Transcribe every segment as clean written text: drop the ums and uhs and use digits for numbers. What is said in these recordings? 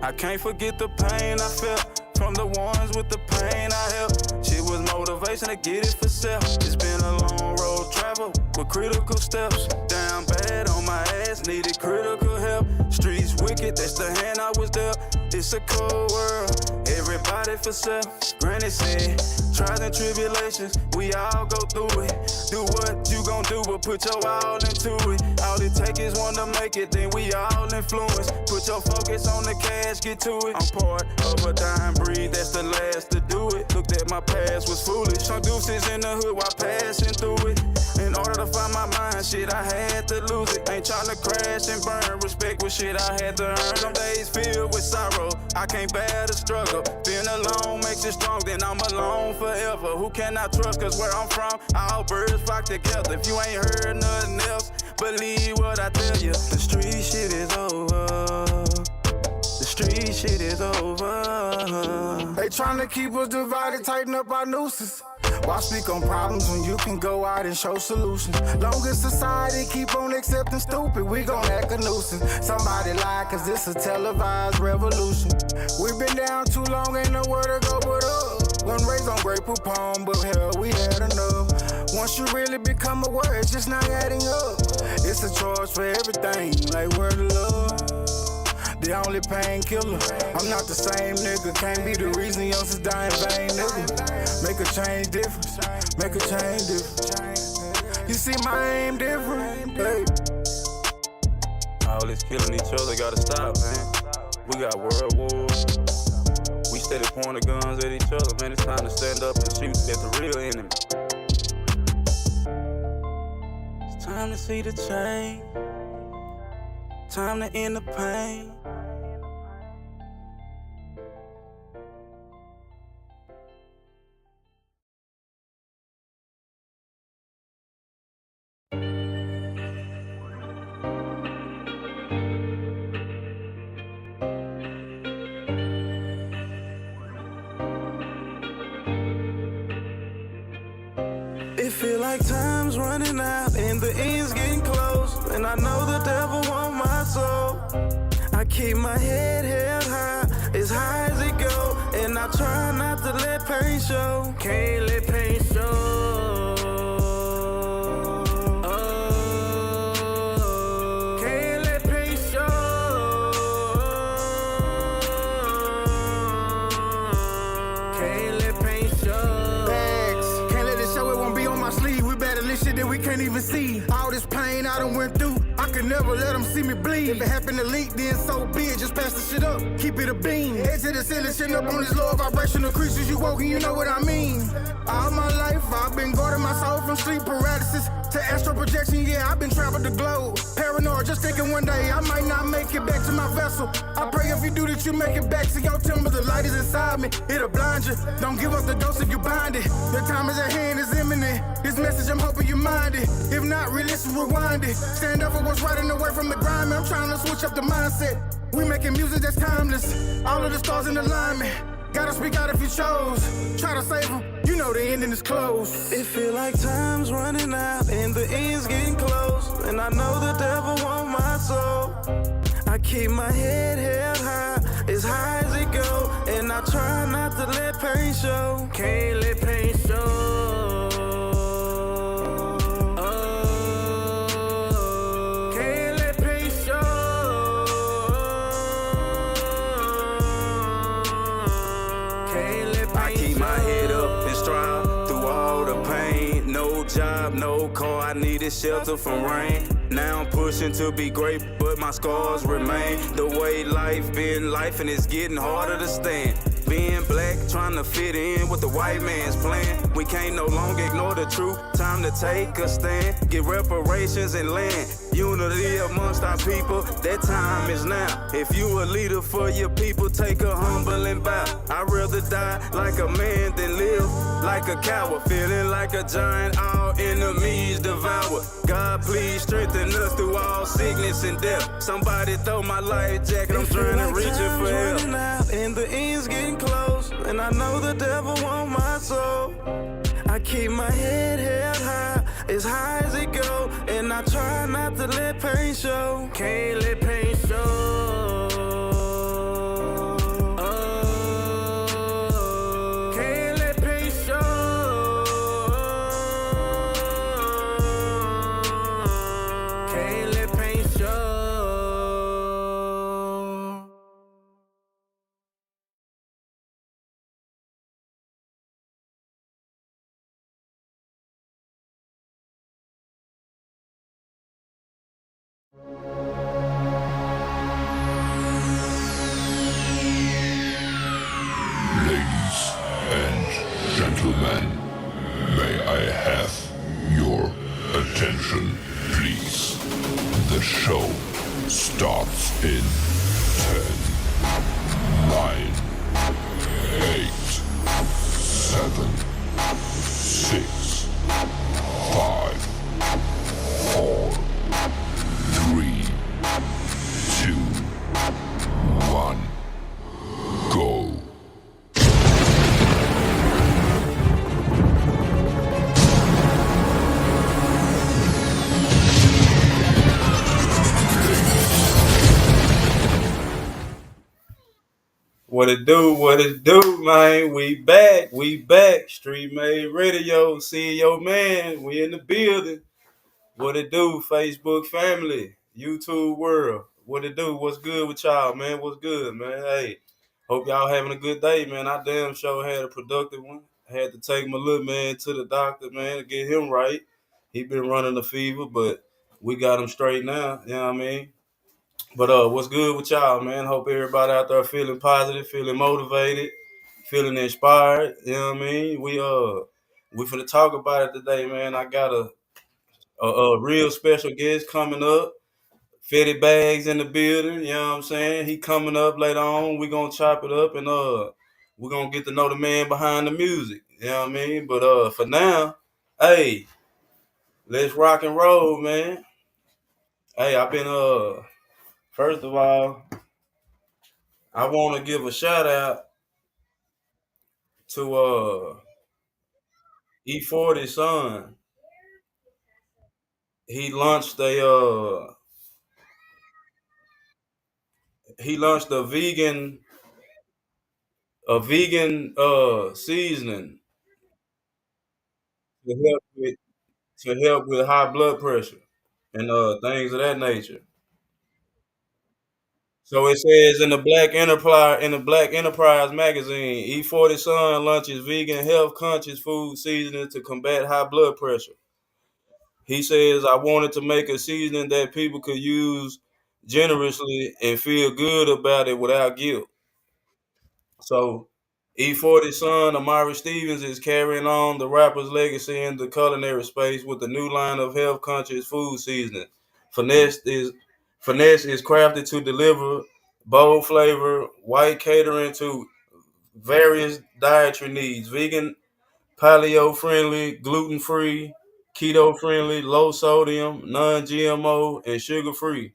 I can't forget the pain I felt from the ones with the pain I helped. Shit was motivation to get it for self. It's been a long road travel with critical steps. Down bad on my ass, needed critical help. Streets wicked, that's the hand I was dealt. It's a cold world, everybody for self. Granny said, trials and tribulations, we all go through it. Do what you gon' do, but put your all into it. All it take is one to make it, then we all influence. Put your focus on the cash, get to it. I'm part of a dying breed, that's the last to do it. Looked at my past, was foolish. Some deuces in the hood while passing through it. In order to find my mind, shit, I had to lose it. Ain't tryna crash and burn, respect was shit I had to earn. Some days filled with sorrow, I can't bear the struggle. Being alone makes it strong, then I'm alone forever. Who can I trust, cause where I'm from, all birds flock together. If you ain't heard nothing else, believe what I tell you. The street shit is over. The street shit is over. They tryna keep us divided, tighten up our nooses. Why speak on problems when you can go out and show solutions? Long as society keep on accepting stupid, we gon' act a nuisance. Somebody lie, cause this a televised revolution. We've been down too long, ain't nowhere to go but up. Wasn't raised on Great Poupon, but hell, we had enough. Once you really become aware, it's just not adding up. It's a choice for everything, like where to love. The only painkiller. I'm not the same nigga. Can't be the reason youngsters die in vain, nigga. Make a change difference. Make a change difference. You see my aim different, hey. All this killing each other gotta stop, man. We got world wars. We steady pointing guns at each other, man. It's time to stand up and shoot at the real enemy. It's time to see the change. Time to end the pain. It feel like time's running out and the end's getting close. And I know the devil want my soul. I keep my head held high as it go. And I try not to let pain show. Can't let pain show. Oh, can't let pain show. Can't let pain show. Bags, can't let it show, it won't be on my sleeve. We battling shit that we can't even see. All this pain I done went through, I could never let them see me bleed. If it happened to leak, then so be it. Just pass the shit up, keep it a beam. Head to the ceiling, sitting up on these low vibrational creatures. You woke and you know what I mean. All my life, I've been guarding my soul from sleep paralysis to astral projection. Yeah, I've been traveled the globe. Paranoid, just thinking one day I might not make it back to my vessel. I pray if you do that, you make it back. So y'all tell me the light is inside me. It'll blind you. Don't give up the ghost if you bind it. The time is at hand, is imminent. This message, I'm hoping you mind it. If not, re-listen, rewind it. Stand up for what's right and away from the grind. I'm trying to switch up the mindset. We making music that's timeless. All of the stars in alignment. Gotta speak out if you chose. Try to save them, you know the ending is close. It feel like time's running out and the end's getting close. And I know the devil want my soul. I keep my head held high as it go. And I try not to let pain show. Can't let pain show. Job, no car, I needed shelter from rain. Now I'm pushing to be great, but my scars remain. The way life been life and it's getting harder to stand. Being black, trying to fit in with the white man's plan. We can't no longer ignore the truth. Time to take a stand. Get reparations and land. Unity amongst our people, that time is now. If you a leader for your people, take a humbling bow. I'd rather die like a man than live like a coward. Feeling like a giant, all enemies devour. God, please strengthen us through all sickness and death. Somebody throw my life jacket, I'm trying to reach it for help. And the end's getting close, and I know the devil want my soul. I keep my head held high as it go, and I try not to let pain show. Can't let pain show. show starts in 10, 9, 8, 7, 6, 5, 4, 3, 2, 1, go. What it do, man? We back. Streetmade Radio, CEO man, we in the building. What it do, Facebook family, YouTube world? What it do? What's good with y'all, man? What's good, man? Hey, hope y'all having a good day, man. I damn sure had a productive one. I had to take my little man to the doctor, man, to get him right. He been running a fever, but we got him straight now. You know what I mean? But what's good with y'all, man? Hope everybody out there feeling positive, feeling motivated, feeling inspired. You know what I mean? We finna talk about it today, man. I got a real special guest coming up. Fetty Bags in the building, you know what I'm saying? He coming up later on. We gonna chop it up and we're gonna get to know the man behind the music. You know what I mean? But for now, hey, let's rock and roll, man. Hey, I've been first of all, I wanna give a shout out to E40 son. He launched a vegan seasoning to help with high blood pressure and things of that nature. So it says in the Black Enterprise magazine, E40 son launches vegan health conscious food seasoning to combat high blood pressure. He says, I wanted to make a seasoning that people could use generously and feel good about it without guilt. So E40 son Amari Stevens is carrying on the rapper's legacy in the culinary space with a new line of health conscious food seasoning. Finesse is Finesse is crafted to deliver bold flavor, white catering to various dietary needs, vegan, paleo friendly, gluten free, keto friendly, low sodium, non GMO, and sugar free.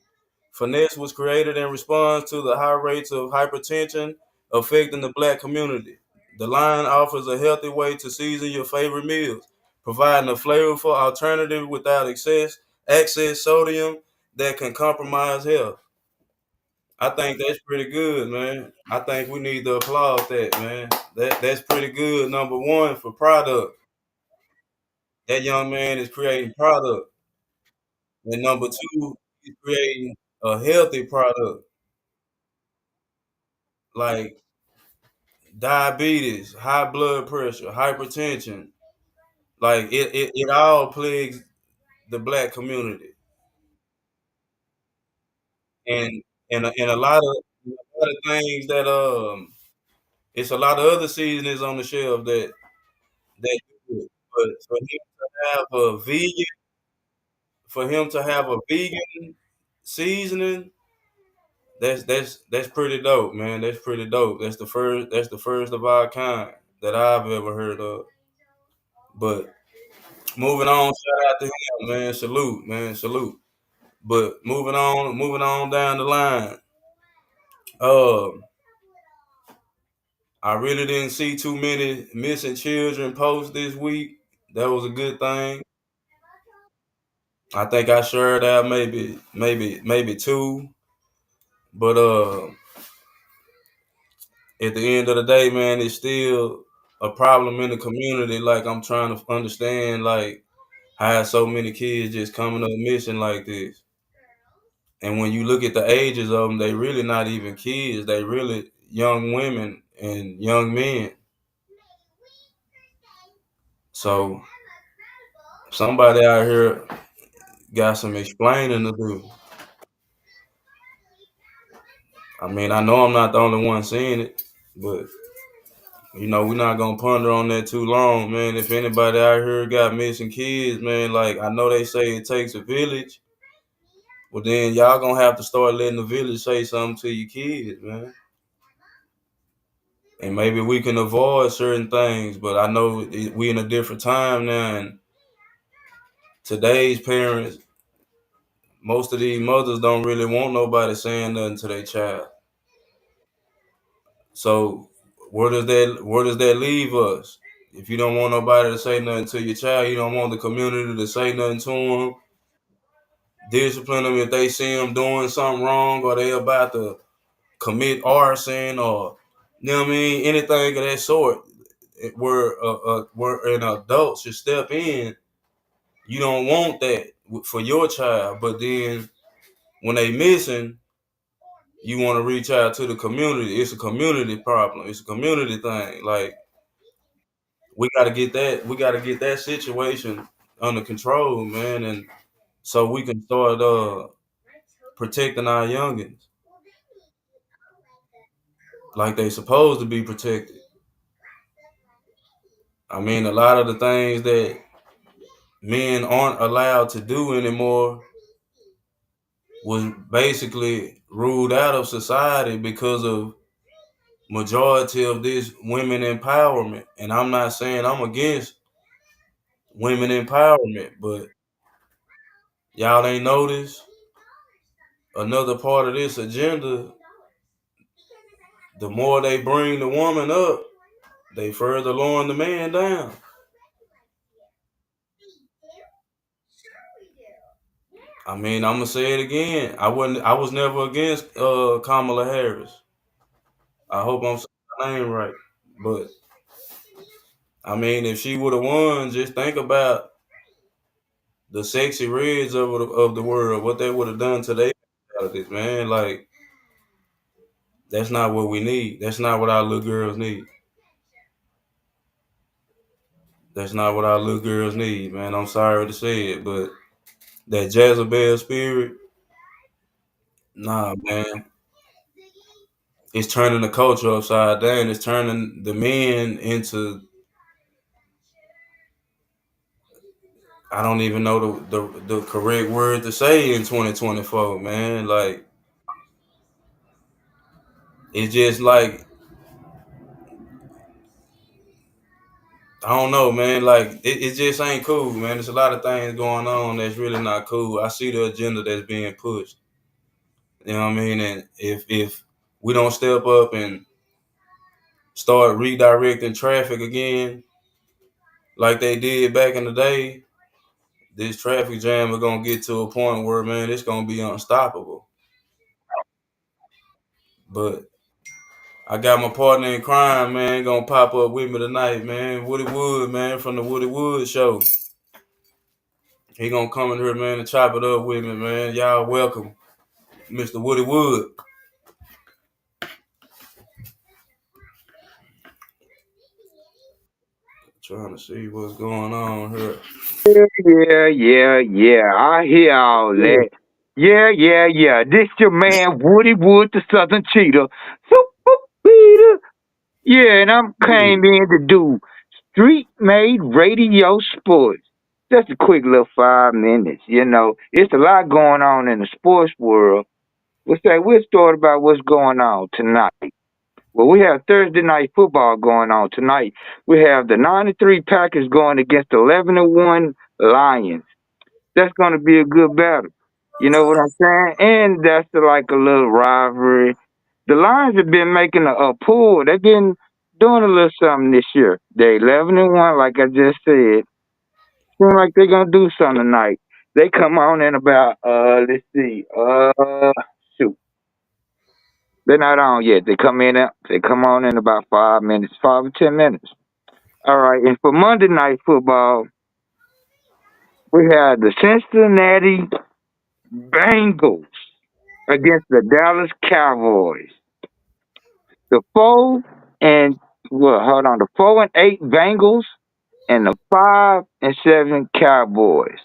Finesse was created in response to the high rates of hypertension affecting the black community. The line offers a healthy way to season your favorite meals, providing a flavorful alternative without excess sodium that can compromise health. I think that's pretty good, man. I think we need to applaud that, man. That's pretty good. Number one for product. That young man is creating product. And number two, he's creating a healthy product like diabetes, high blood pressure, hypertension. Like it all plagues the black community. And and a lot of things that it's a lot of other seasonings on the shelf that do it. But for him to have a vegan seasoning, that's pretty dope, man. That's pretty dope. That's the first of our kind that I've ever heard of. But moving on, shout out to him, man. Salute, man. Salute. But moving on down the line. Um, I really didn't see too many missing children posts this week. That was a good thing. I think I shared out maybe two. But at the end of the day, man, it's still a problem in the community. Like I'm trying to understand, like how so many kids just coming up missing like this. And when you look at the ages of them, they really not even kids. They really young women and young men. So somebody out here got some explaining to do. I mean, I know I'm not the only one seeing it, but we're not gonna ponder on that too long, man. If anybody out here got missing kids, man, like I know they say it takes a village, Well, then y'all gonna have to start letting the village say something to your kids, man. And maybe we can avoid certain things, but I know we in a different time now, and today's parents, most of these mothers don't really want nobody saying nothing to their child. So where does that leave us? If you don't want nobody to say nothing to your child, you don't want the community to say nothing to them, discipline them if they see them doing something wrong or they about to commit arson or you know what I mean, anything of that sort. Where an adult should step in. You don't want that for your child, but then when they missing, you want to reach out to the community. It's a community problem. It's a community thing. Like we got to get that situation under control, man, and so we can start protecting our youngins like they supposed to be protected. I mean, a lot of the things that men aren't allowed to do anymore was basically ruled out of society because of majority of this women empowerment. And I'm not saying I'm against women empowerment, but y'all ain't noticed another part of this agenda. The more they bring the woman up, they further lowering the man down. I mean, I'm gonna say it again. I was never against Kamala Harris. I hope I'm saying her name right. But I mean, if she would have won, just think about the sexy reds of the world, what they would have done to their mentalities, man. Like that's not what we need. That's not what our little girls need. That's not what our little girls need, man. I'm sorry to say it, but that Jezebel spirit, nah, man. It's turning the culture upside down. It's turning the men into I don't even know the correct word to say in 2024, man. Like it's just like I don't know, man. Like it just ain't cool, man. There's a lot of things going on that's really not cool. I see the agenda that's being pushed. You know what I mean? And if we don't step up and start redirecting traffic again, like they did back in the day, this traffic jam is gonna get to a point where, man, it's gonna be unstoppable. But I got my partner in crime, man, gonna pop up with me tonight, man. Woody Wood, man, from the Woody Wood Show. He gonna come in here, man, and chop it up with me, man. Y'all welcome, Mr. Woody Wood. Trying to see what's going on here. Yeah. I hear all that. Yeah. This your man Woody Wood, the Southern Cheetah. Super Peter. Yeah, and I'm came in to do Street Made Radio Sports. Just a quick little 5 minutes. It's a lot going on in the sports world. We'll start about what's going on tonight. Well, we have Thursday night football going on tonight. We have the 93 Packers going against the 11-1 Lions. That's going to be a good battle. You know what I'm saying? And that's like a little rivalry. The Lions have been making a pull. They've been doing a little something this year. They're 11-1, like I just said. Seems like they're gonna do something tonight. They come on in about let's see, shoot. They're not on yet. They come on in about 5 minutes, 5 or 10 minutes. All right, and for Monday night football, we have the Cincinnati Bengals against the Dallas Cowboys. The 4-8 Bengals and the 5-7 Cowboys.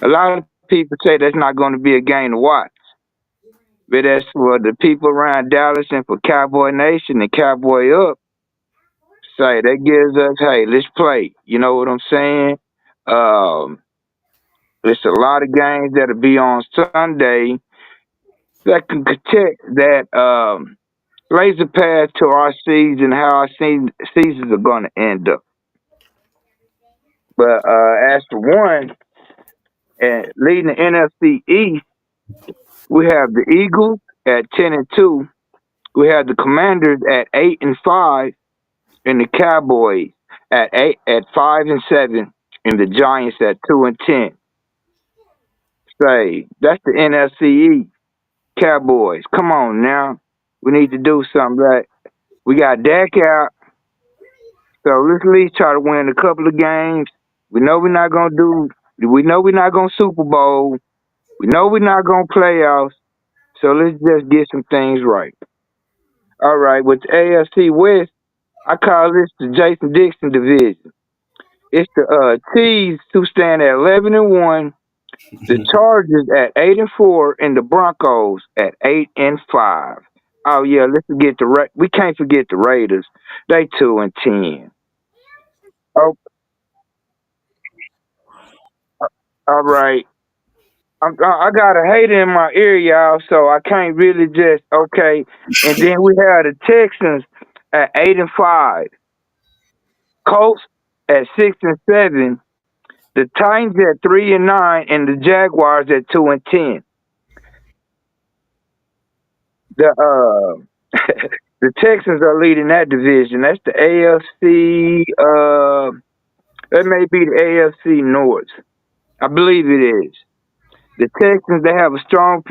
A lot of people say that's not going to be a game to watch, but that's for the people around Dallas and for Cowboy Nation and Cowboy Up. Say that gives us, hey, let's play. You know what I'm saying? Um, It's a lot of games that'll be on Sunday that can protect that laser path to our season, how our seasons are going to end up. But as for one, and leading the NFC East, we have the Eagles at 10-2. We have the Commanders at 8-5, and the Cowboys at 5-7, and the Giants at 2-10. Say that's the NFC East. Cowboys, come on now. We need to do something right. We got Dak out, so let's at least try to win a couple of games. We know we're not gonna do. We know we're not gonna Super Bowl. We know we're not gonna playoffs. So let's just get some things right. All right, with the AFC West, I call this the Jason Dixon division. It's the Chiefs who stand at 11-1, the Chargers at 8-4, and the Broncos at 8-5. Oh yeah, let's forget we can't forget the Raiders. They 2-10. Oh, all right. I got a hater in my ear, y'all, so I can't really just okay. And then we have the Texans at 8-5, Colts at 6-7, the Titans at 3-9, and the Jaguars at 2-10. The the Texans are leading that division. That's the AFC. That may be the AFC North. I believe it is. The Texans, they have a strong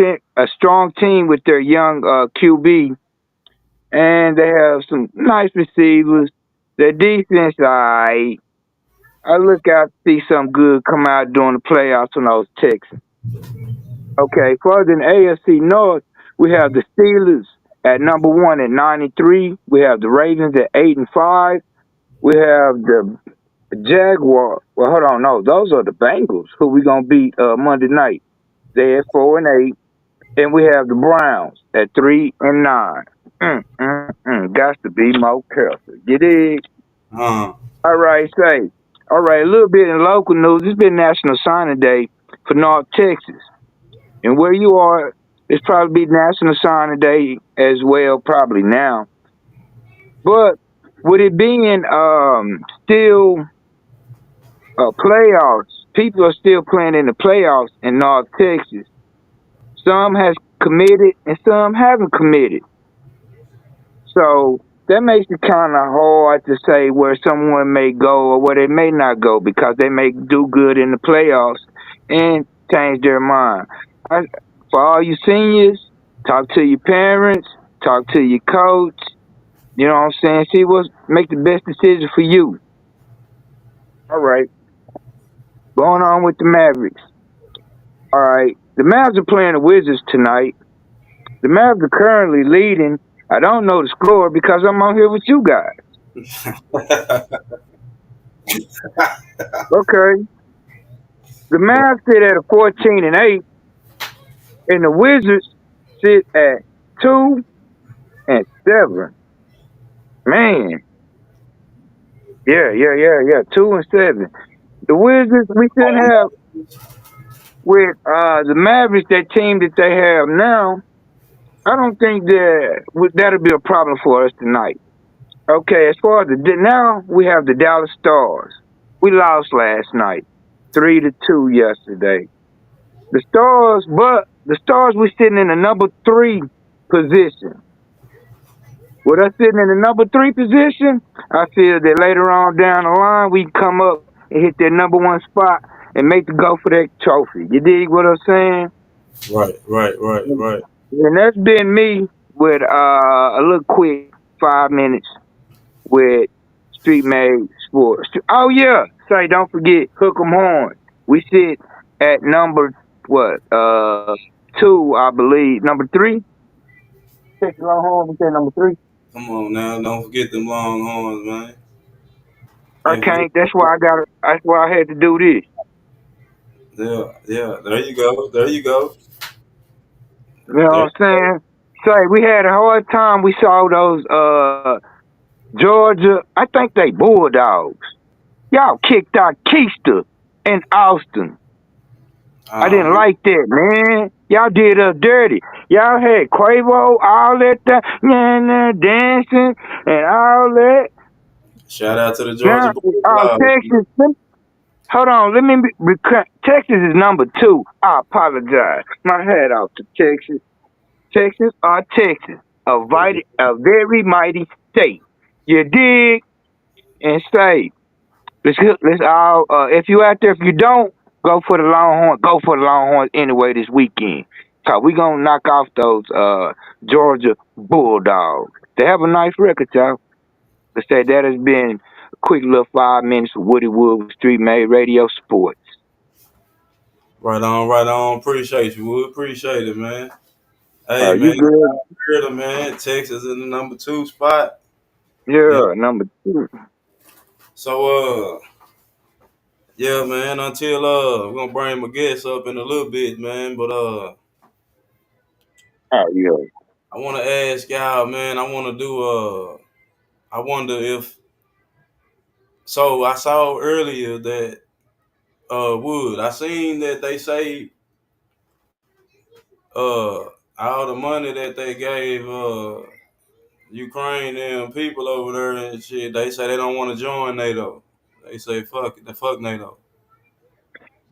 team with their young QB, and they have some nice receivers. Their defense, I look out to see something good come out during the playoffs on those Texans. Okay, further in the AFC North, we have the Steelers at number 1 at 93. We have the Ravens at 8-5. We have the Jaguars. Well, hold on, no, those are the Bengals who we gonna beat Monday night. They're at 4-8, and we have the Browns at 3-9. Got to be more careful. You dig? All right, say. All right, a little bit in local news. It's been National Signing Day for North Texas, and where you are, it's probably National Signing Day as well, probably now. But with it being still playoffs, people are still playing in the playoffs in North Texas. Some has committed and some haven't committed. So that makes it kind of hard to say where someone may go or where they may not go because they may do good in the playoffs and change their mind. For all you seniors, talk to your parents, talk to your coach. You know what I'm saying? See make the best decision for you. All right. Going on with the Mavericks. All right. The Mavs are playing the Wizards tonight. The Mavs are currently leading. I don't know the score because I'm on here with you guys. Okay. The Mavs sit at a 14-8, and the Wizards sit at 2-7. Man. Yeah. 2-7. The Wizards, we shouldn't have with the Mavericks, that team that they have now. I don't think that'll be a problem for us tonight. Okay, as far as now we have the Dallas Stars. We lost last night, 3-2 yesterday. The Stars we're sitting in the number 3 position. With us sitting in the number 3 position, I feel that later on down the line we can come up and hit that number 1 spot and make the go for that trophy. You dig what I'm saying? Right. And that's been me with a little quick 5 minutes with Streetmade Sports. Oh yeah, say don't forget Hook 'em Horn. We sit at number 2, I believe. Number 3. Check the Longhorn. We say number 3. Come on now, don't forget them Longhorns, man. I can't. That's why I had to do this. Yeah. There you go. You know what I'm saying? Say we had a hard time. We saw those Georgia. I think they Bulldogs. Y'all kicked out Keister in Austin. I didn't Man. like that, man. Y'all did us dirty. Y'all had Quavo, all that, dancing and all that. Shout out to the Georgia Now, Bulldogs. Texas, hold on, let me Texas is number 2. I apologize. My hat off to Texas. Texas are Texas, a very mighty state. You dig? And say, let's all. If you out there, if you don't go for the Longhorns, go for the Longhorns anyway this weekend. So we gonna knock off those Georgia Bulldogs. They have a nice record, y'all. Let's say that has been a quick little 5 minutes of Woody Wood with Streetmade Radio Sports. Right on, right on. Appreciate you, Wood. Appreciate it, man. Hey, You man, good? heard it, man. Texas in the number 2 spot. Yeah. Yeah, number 2. So, yeah, man. Until we're gonna bring my guests up in a little bit, man. But Oh yeah. I want to ask y'all, man. I want to do I wonder if. So I saw earlier that Wood. I seen that they say uh all the money that they gave Ukraine and people over there and shit. They say they don't want to join NATO. They say fuck it, the fuck NATO.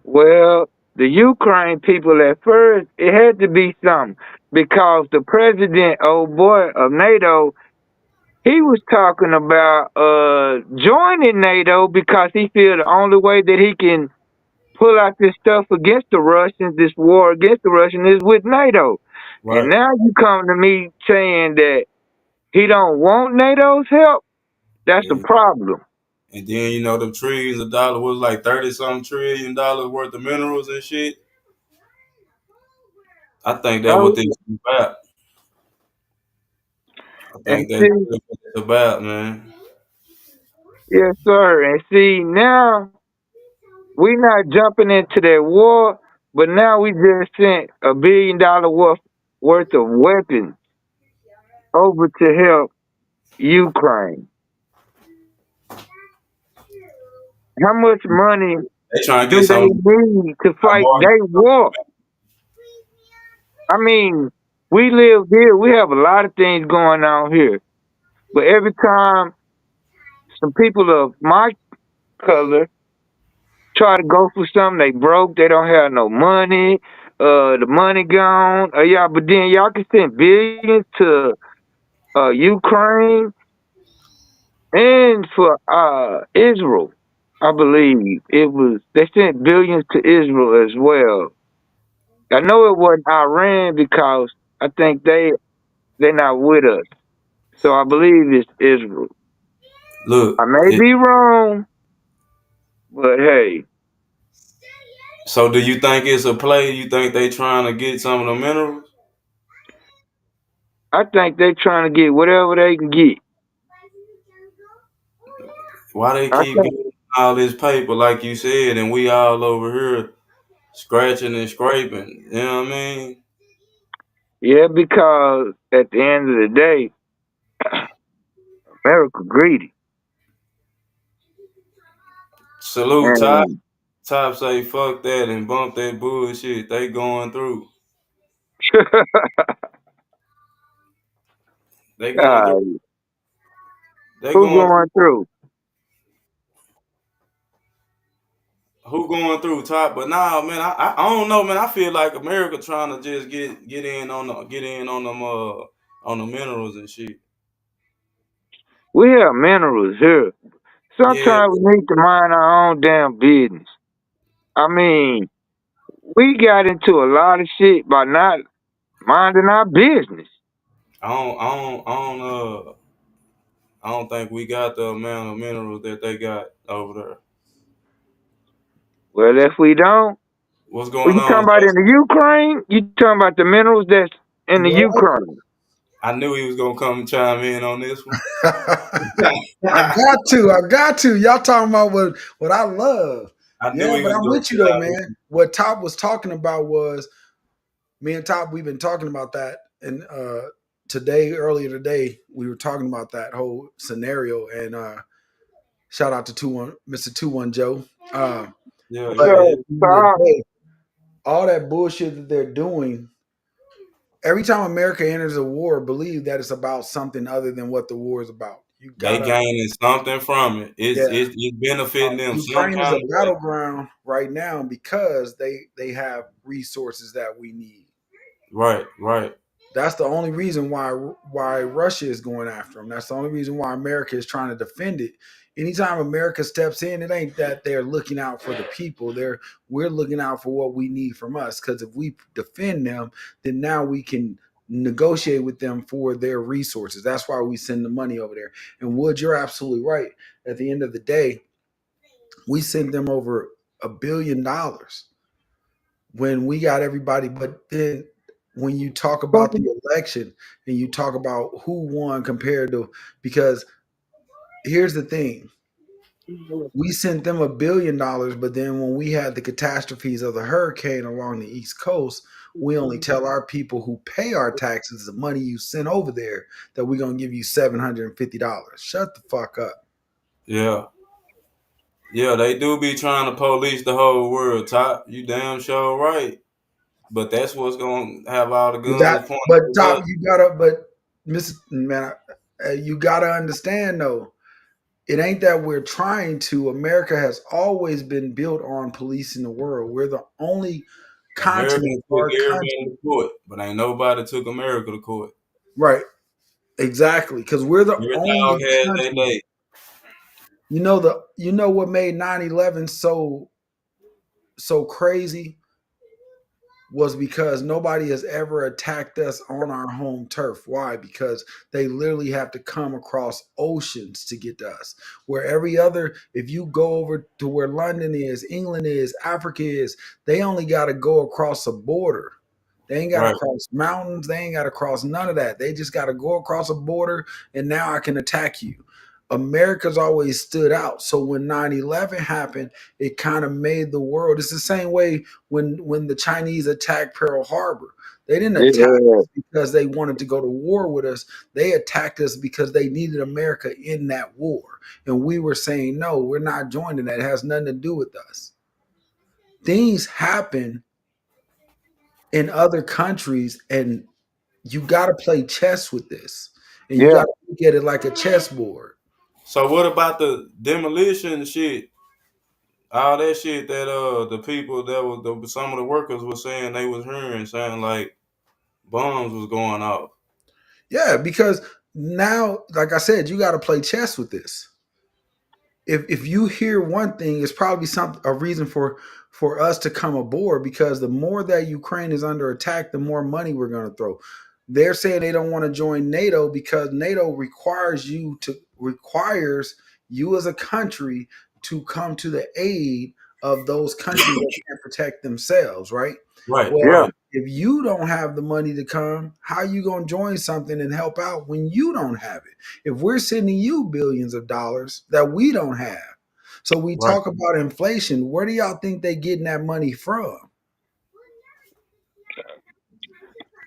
Well, the Ukraine people at first, it had to be something because the president, old boy of NATO, he was talking about joining NATO because he feel the only way that he can pull out this stuff against the Russians, this war against the Russians, is with NATO. And Right. now you come to me saying that he don't want NATO's help. That's a And, problem. and then you know the trillions of dollars was like 30-some trillion worth of minerals and shit. I think that what Oh, this is about. I and think that's see, what it's about, man. yes, sir. And see, now we not jumping into that war, but now we just sent $1 billion worth of weapons over to help Ukraine. How much money They trying to get do they some need to fight more. their war? I mean, we live here. We have a lot of things going on here. But every time some people of my color try to go for something, they broke. They don't have no money. The money gone. Yeah, but then y'all can send billions to Ukraine and for Israel. I believe it was. They sent billions to Israel as well. I know it wasn't Iran because I think they're not with us. So I believe it's Israel. Look, I may be wrong, but hey, so do you think it's a play? You think they trying to get some of the minerals? I think they're trying to get whatever they can get. Why they I keep think, getting all this paper, like you said, and we all over here scratching and scraping? You know what I mean? yeah, because at the end of the day, America greedy. Salute, Top. And Top say fuck that and bump that bullshit. They going through. They going through. uh, They who going through. going through? Who going through, Top? But nah, man, I don't know, man. I feel like America trying to just get in on them on the minerals and shit. We have minerals here. Yeah, Sometimes we need to mind our own damn business. I mean, we got into a lot of shit by not minding our business. I don't think we got the amount of minerals that they got over there. Well, if we don't, What's what going you on, talking about in Jason? the Ukraine? You talking about the minerals that's in the What? Ukraine? I knew he was gonna come and chime in on this one. I got to. I got to. Y'all talking about what I love. I knew Yeah, he but was I'm gonna with you though, chime man. in. What Top was talking about was me and Top. We've been talking about that, and earlier today, we were talking about that whole scenario. And shout out to Mr. 21 Joe. Yeah, But yeah, So, yeah. at the end of the so day, all that bullshit that they're doing. Every time America enters a war, believe that it's about something other than what the war is about. You They gotta, gaining something from it. yeah. It's benefiting them some Ukraine is a kind of way. battleground right now because they have resources that we need. Right, right. That's the only reason why Russia is going after them. That's the only reason why America is trying to defend it. Anytime America steps in, it ain't that they're looking out for the people. We're looking out for what we need from us. Because if we defend them, then now we can negotiate with them for their resources. That's why we send the money over there. And Wood, you're absolutely right. At the end of the day, we sent them over $1 billion when we got everybody. But then when you talk about the election and you talk about who won compared to, because here's the thing, we sent them $1 billion, but then when we had the catastrophes of the hurricane along the East Coast, we only tell our people who pay our taxes the money you sent over there that we're gonna give you $750. Shut the fuck up. Yeah. Yeah, they do be trying to police the whole world, Top. You damn sure right. But that's what's gonna have all the But guns pointed but at Top, us. Miss Man, you gotta understand though. It ain't that we're trying to. America has always been built on policing the world. We're the only America continent took or everybody country. to court, but ain't nobody took America to court. Right. Exactly. Because we're the Every dog only has their country. day. You know what made 9/11 so crazy was because nobody has ever attacked us on our home turf. Why? Because they literally have to come across oceans to get to us. Where every other, if you go over to where London is, England is, Africa is, they only got to go across a border. They ain't got to Right, cross mountains. They ain't got to cross none of that. They just got to go across a border, and now I can attack you. America's always stood out. So when 9/11 happened, it kind of made the world. It's the same way when the Chinese attacked Pearl Harbor. They didn't attack Yeah, us because they wanted to go to war with us. They attacked us because they needed America in that war. And we were saying, no, we're not joining that. It has nothing to do with us. Things happen in other countries, and you got to play chess with this. And you yeah. got to look at it like a chessboard. so what about the demolition shit? All that shit that the people that was some of the workers were saying they was hearing, saying like bombs was going off. Yeah, because now, like I said, you got to play chess with this. If you hear one thing, it's probably a reason for us to come aboard, because the more that Ukraine is under attack, the more money we're going to throw. They're saying they don't want to join NATO because NATO requires you as a country to come to the aid of those countries that can't protect themselves, right? Right, Well, Yeah. right, if you don't have the money to come, how you going to join something and help out when you don't have it? If we're sending you billions of dollars that we don't have. So we right, talk about inflation. Where do y'all think they getting that money from?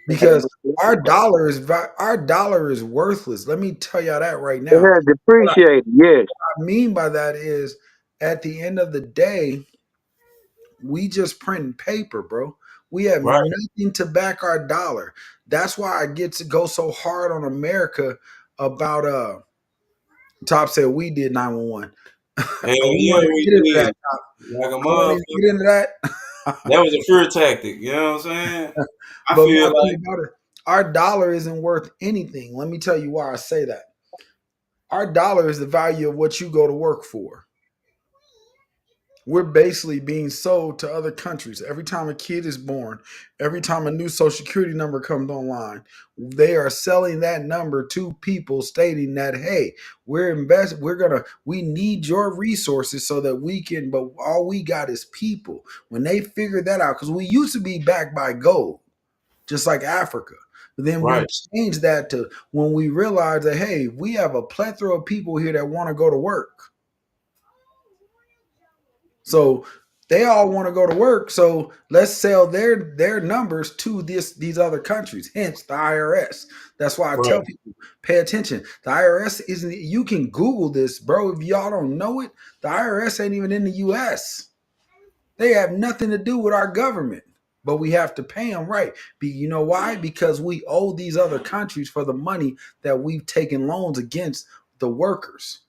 Because our dollar is worthless. Let me tell y'all that right It now. has What depreciated, yes. I mean by that is, at the end of the day, we just printing paper, bro. We have right. nothing to back our dollar. That's why I get to go so hard on America about Top said we did 911. I Hell don't yeah, want to we get into that. did. Like a I don't even motherfucker. get into that. That was a fear tactic. You know what I'm saying? I But feel my thing like about it, our dollar isn't worth anything. Let me tell you why I say that. Our dollar is the value of what you go to work for. We're basically being sold to other countries. Every time a kid is born, every time a new social security number comes online, they are selling that number to people stating that, hey, we need your resources so that we can, but all we got is people. When they figure that out, because we used to be backed by gold, just like Africa. But then we right, changed that to when we realized that, hey, we have a plethora of people here that want to go to work. So they all want to go to work. So let's sell their numbers to these other countries. Hence the IRS. That's why I right, tell people, pay attention. The IRS isn't. You can Google this, bro. If y'all don't know it, the IRS ain't even in the U.S. They have nothing to do with our government. but we have to pay them right. You know why? Because we owe these other countries for the money that we've taken loans against the workers.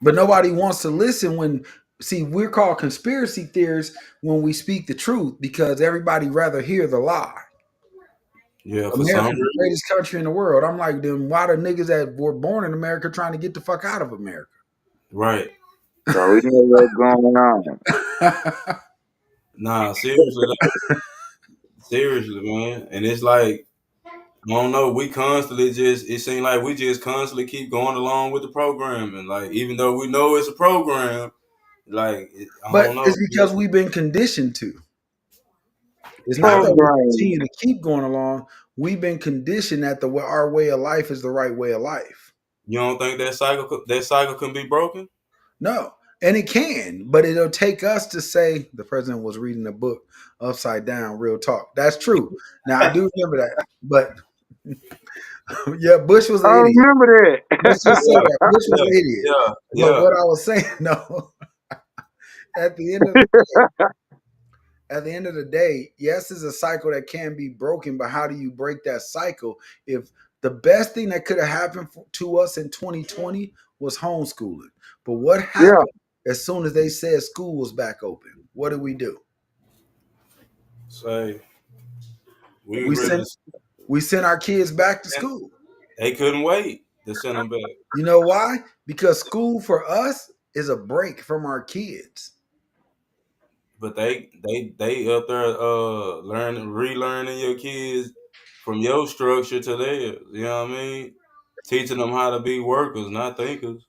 But nobody wants to listen when, see, we're called conspiracy theorists when we speak the truth because everybody rather hear the lie. Yeah, for some America's the reason. greatest country in the world. I'm like, then why the niggas that were born in America trying to get the fuck out of America? Right. So we know what's going on. Nah, seriously, seriously, man. And it's like, I don't know, we constantly just, it seems like we just constantly keep going along with the program. And like, even though we know it's a program, like, I But don't know. it's because we've been conditioned to. It's not that we Program. continue to keep going along. We've been conditioned that our way of life is the right way of life. You don't think that cycle can be broken? No. And it can, but it'll take us to say the president was reading a book upside down, real talk. That's true. Now I do remember that. But yeah, Bush was I an idiot. remember Let's just say Yeah, that. Bush was an yeah, idiot. yeah, But yeah. what I was saying, no, at the end of the day, yes, it's a cycle that can be broken, but how do you break that cycle? If the best thing that could have happened to us in 2020 was homeschooling, but what Yeah. happened as soon as they said school was back open? What did we do? Say, we We was ready sent to, we sent our kids back to school. they couldn't wait to send them back. You know why? Because school for us is a break from our kids. But they up there relearning your kids from your structure to theirs. You know what I mean? Teaching them how to be workers, not thinkers.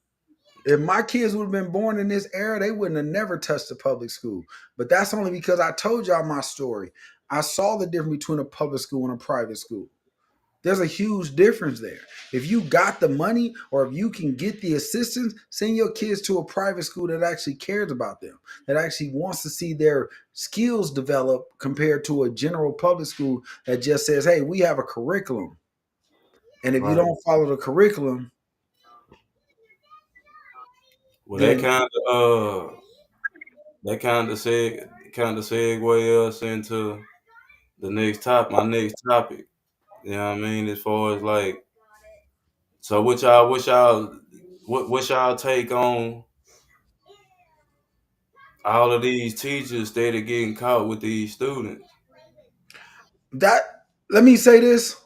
If my kids would have been born in this era, they wouldn't have never touched a public school. But that's only because I told y'all my story. I saw the difference between a public school and a private school. There's a huge difference there. If you got the money or if you can get the assistance, send your kids to a private school that actually cares about them, that actually wants to see their skills develop compared to a general public school that just says, hey, we have a curriculum. And if you Right. don't follow the curriculum, Well, then that kind of segue us into my next topic. You know what I mean? As far as like, so what's y'all take on all of these teachers that are getting caught with these students? that, let me say this.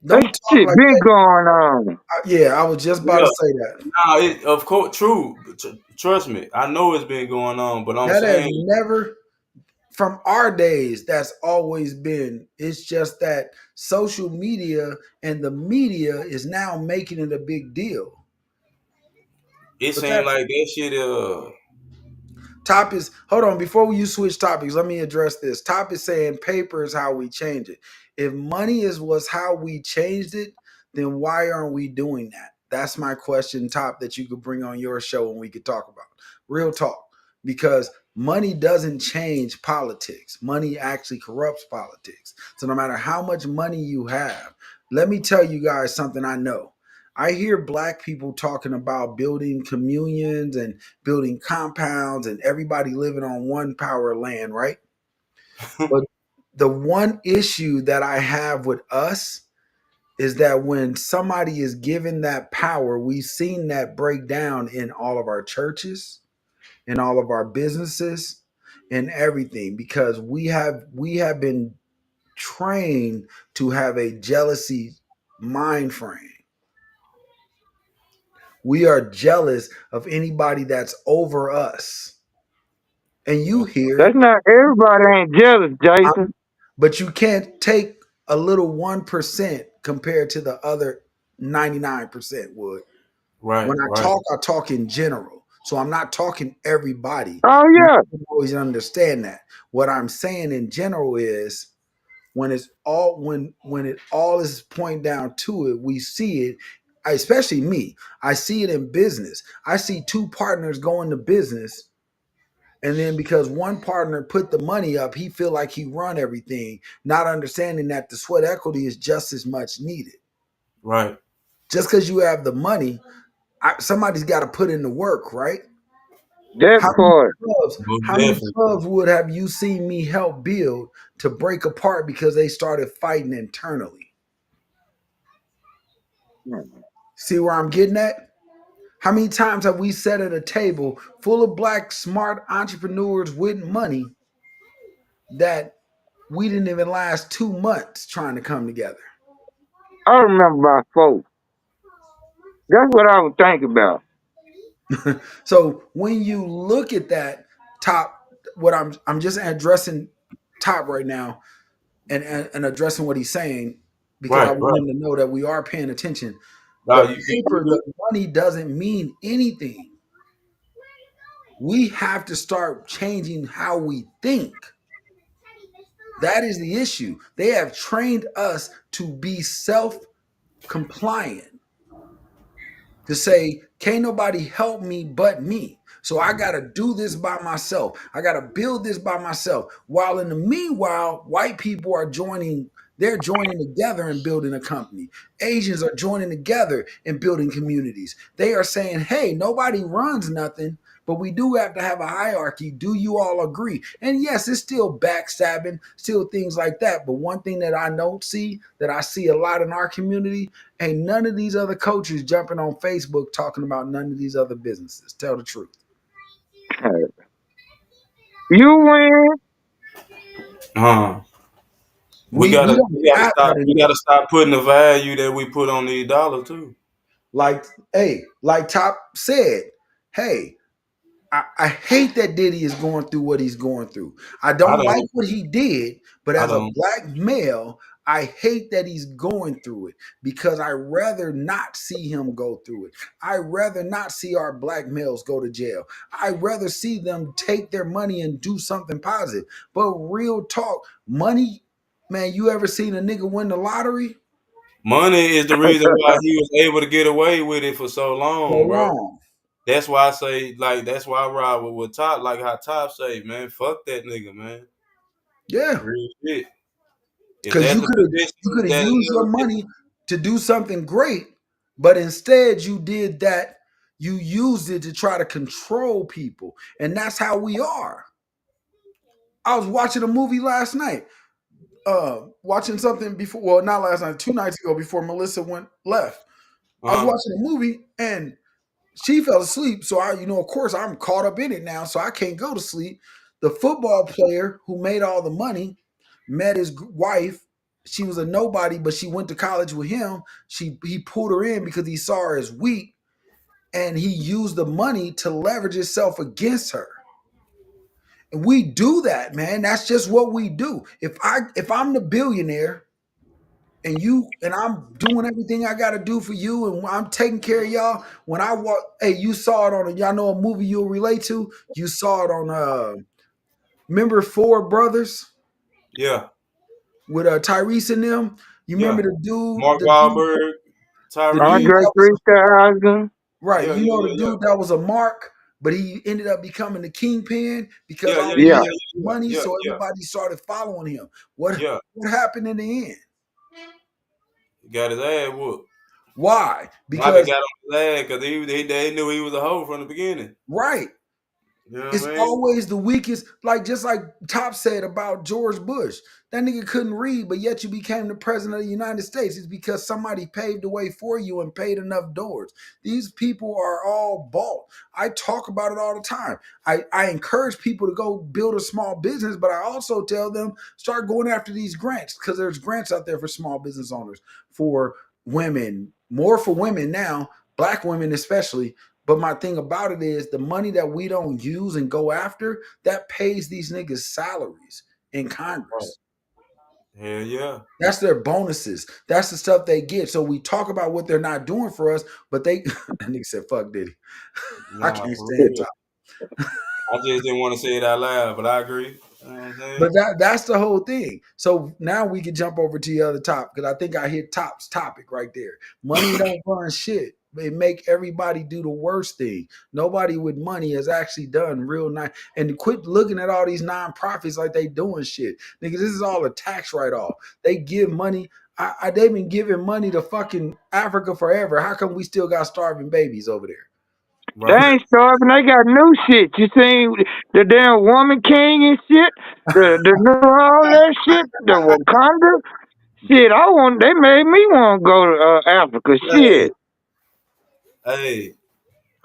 That Don't talk shit like been that. going on. Yeah, I was just about Yeah, to say that. nah, of course, true. Trust me, I know it's been going on, but I'm That has saying, never, from our days, that's always been. It's just that social media and the media is now making it a big deal. it But seemed that's like that shit. Top is, hold on, before you switch topics, let me address this. Top is saying paper is how we change it. If money was how we changed it, then why aren't we doing that? That's my question, Top, that you could bring on your show and we could talk about. Real talk. Because money doesn't change politics. Money actually corrupts politics. So no matter how much money you have, let me tell you guys something I know. I hear black people talking about building communions and building compounds and everybody living on one power of land, right? But the one issue that I have with us is that when somebody is given that power, we've seen that break down in all of our churches, in all of our businesses, and everything because we have been trained to have a jealousy mind frame. We are jealous of anybody that's over us. And you hear That's it, not everybody ain't jealous, Jason. but you can't take a little 1% compared to the other 99% would. Right, When right, I talk in general. So I'm not talking everybody. Oh You yeah. always understand that. What I'm saying in general is when it's all when it all is pointing down to it, we see it, especially me. I see it in business. I see two partners go into business, and then because one partner put the money up, he feel like he run everything, not understanding that the sweat equity is just as much needed. right. Just because you have the money, somebody's got to put in the work, right? That How many part. clubs? Most How many definitely. clubs would have you seen me help build to break apart because they started fighting internally? See where I'm getting at? How many times have we sat at a table full of black smart entrepreneurs with money that we didn't even last 2 months trying to come together? I remember my folks. That's what I was thinking about. So when you look at that top, what I'm just addressing top right now and addressing what he's saying because I Right, want right. him to know that we are paying attention. No, The you paper, the good. money doesn't mean anything. We have to start changing how we think. That is the issue. They have trained us to be self compliant, to say, can't nobody help me but me. So I got to do this by myself. I got to build this by myself. While in the meanwhile, white people are joining, they're joining together and building a company. Asians are joining together and building communities. They are saying, hey, nobody runs nothing, but we do have to have a hierarchy. Do you all agree? And yes, it's still backstabbing, still things like that. But one thing that I don't see, that I see a lot in our community, ain't none of these other coaches jumping on Facebook talking about none of these other businesses. Tell the truth. You win. Uh, We don't have that we anymore. gotta stop putting the value that we put on these dollars too. Like Top said, hey, I hate that Diddy is going through what he's going through. I I don't like don't. what he did, but I as a don't. black male, I hate that he's going through it because I rather not see him go through it. I rather not see our black males go to jail. I rather see them take their money and do something positive. But real talk, money, man, you ever seen a nigga win the lottery? Money is the reason why he was able to get away with it for so So long, bro. long. That's why I say, like, that's why I ride with Top, like how Top say, man, fuck that nigga, man. Yeah. Real shit. If Because that's you the could have you position could have that used your money to do something great, but instead you did that. You used it to try to control people, and that's how we are. I was watching a movie last night. Watching something before. Well, not last night. 2 nights ago, before Melissa went left. I was uh watching a movie, and she fell asleep. So of course, I'm caught up in it now, so I can't go to sleep. The football player who made all the money met his wife. She was a nobody, but she went to college with him. He pulled her in because he saw her as weak, and he used the money to leverage himself against her. And we do that, man. That's just what we do. If I'm the billionaire and I'm doing everything I gotta do for you, and I'm taking care of y'all. When I walk, hey, you saw it on y'all know a movie you'll relate to. You saw it on remember Four Brothers yeah, with Tyrese and them. You remember yeah. the dude, Mark Wahlberg, the Tyrese, dude Andre that was 3000. right. yeah, You yeah, know yeah, the yeah. dude that was a mark, but he ended up becoming the kingpin because Yeah, all yeah, he yeah, had Yeah. yeah, was yeah, money. yeah, So yeah, everybody started following him. What yeah. what happened in the end? He got his ass whooped. Why? Bobby Because got on his ass because they knew he was a hoe from the beginning. right. You know It's what I mean? always the weakest, like just like Top said about George Bush. That nigga couldn't read, but yet you became the president of the United States. It's because somebody paved the way for you and paid enough doors. These people are all bought. I talk about it all the time. I encourage people to go build a small business, but I also tell them start going after these grants because there's grants out there for small business owners, for women, more for women now, black women especially. But my thing about it is the money that we don't use and go after, that pays these niggas salaries in Right. Congress. Hell yeah. That's their bonuses. That's the stuff they get. So we talk about what they're not doing for us, but they that nigga said, fuck Diddy. I Nah, can't for stand real. Top. I just didn't want to say it out loud, but I agree. You know what I'm saying? But that's the whole thing. So now we can jump over to the other top because I think I hit Top's topic right there. Money don't run shit. They make everybody do the worst thing. Nobody with money has actually done real nice. And quit looking at all these nonprofits like they doing shit. Nigga, this is all a tax write-off. They give money. They've been giving money to fucking Africa forever. How come we still got starving babies over there? They Right. ain't starving. They got new shit. You seen the damn Woman King and shit? The new all that shit? The Wakanda? Shit, they made me want to go to Africa. Hey, Shit. hey,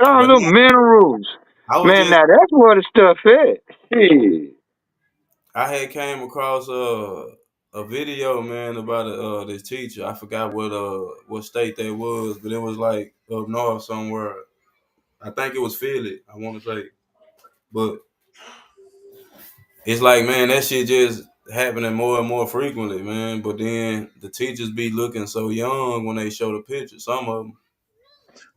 All but little minerals. I was Man, just now that's where the stuff at. Shit. I had came across a video, man, about this teacher. I forgot what state that was, but it was like up north somewhere. I think it was Philly. I want to say, but it's like, man, that shit just happening more and more frequently, man. But then the teachers be looking so young when they show the pictures. Some of them,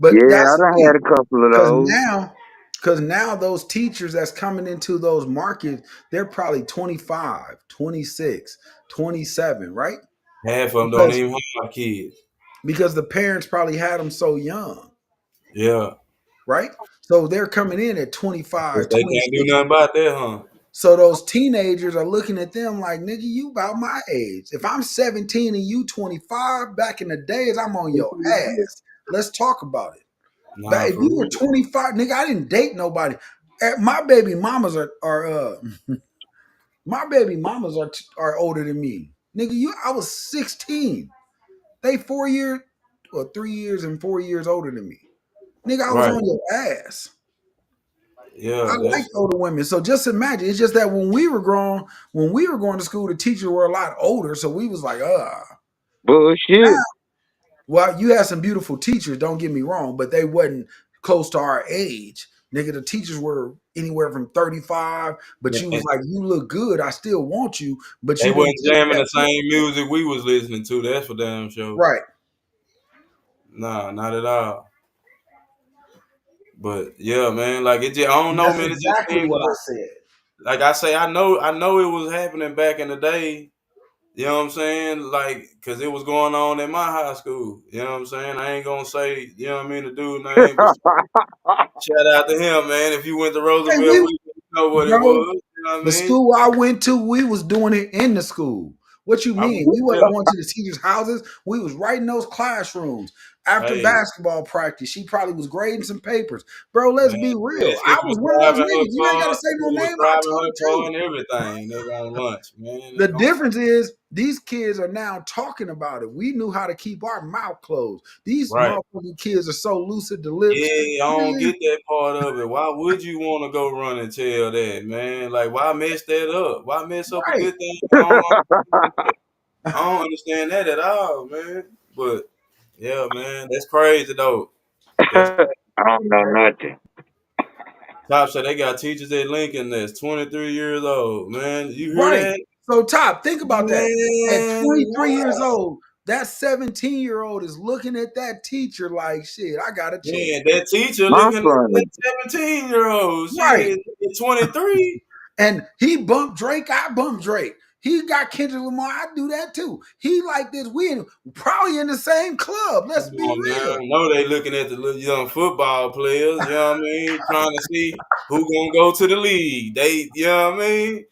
But Yeah, I that's done had me. a couple of Because those. now, because now those teachers that's coming into those markets, they're probably 25, 26, 27, right? half of them don't Because even have kids. because the parents probably had them so young, Yeah, right? So they're coming in at but 25, they can't do 26. nothing about that, huh? So those teenagers are looking at them like, nigga, you about my age. If I'm 17 and you 25, back in the days, I'm on your ass. Let's talk about it. But Nah, if for you were real. 25, nigga, I didn't date nobody. My baby mamas are my baby mamas are older than me. Nigga, I was 16. They 4 years or 3 years and 4 years older than me. Nigga, I was Right. on your ass. I Yeah, like that's older women. So just imagine. It's just that when we were grown, when we were going to school, the teachers were a lot older. So we was like, Bullshit. well, you had some beautiful teachers, don't get me wrong, but they wasn't close to our age. Nigga, the teachers were anywhere from 35, but you was and like, you look good. I still want you, but they you didn't wasn't take jamming that. the same music we was listening to. That's for damn sure. Right. Nah, not at all. But yeah, man, like it just I don't And know, that's man. It just exactly seems what I said. like I say, I know it was happening back in the day. You know what I'm saying? Like, cause it was going on in my high school. You know what I'm saying? I ain't gonna say, you know what I mean, the dude name, but shout out to him, man. If you went to Hey, Roosevelt, we know what it bro, was. You know what I the mean? school I went to, we was doing it in the school. What you I mean? was We wasn't there. going to the teachers' houses. We was right in those classrooms. After Hey, basketball practice, she probably was grading some papers. Bro, let's man, be real. that I shit was was one of those driving her niggas. You ain't got to car. say no It was name. I driving told her the car truth. and everything. Nigga on lunch, man. The difference is these kids are now talking about it. We knew how to keep our mouth closed. These Right. motherfucking kids are so loose at the lips. Yeah, I don't get that part of it. Why would you want to go run and tell that, man? Like, why mess that up? Why mess up a Right. good thing? I don't understand that at all, man. But yeah, man, that's crazy though. That's I don't know nothing. Top said they got teachers at Lincoln that's 23 years old, man. You hear Right. that? So, Top, think about that. At Man, 23 years what? old, that 17-year-old is looking at that teacher like, shit, I got a chance. Man, that teacher My looking at that son, 17-year-old Right. shit at 23. And he bumped Drake, I bumped Drake. He got Kendrick Lamar, I do that too. He like this. Probably in the same club. Let's Come be on now. real. I know they looking at the little young football players, you know what I mean? Trying to see who gonna go to the league. They, you know what I mean?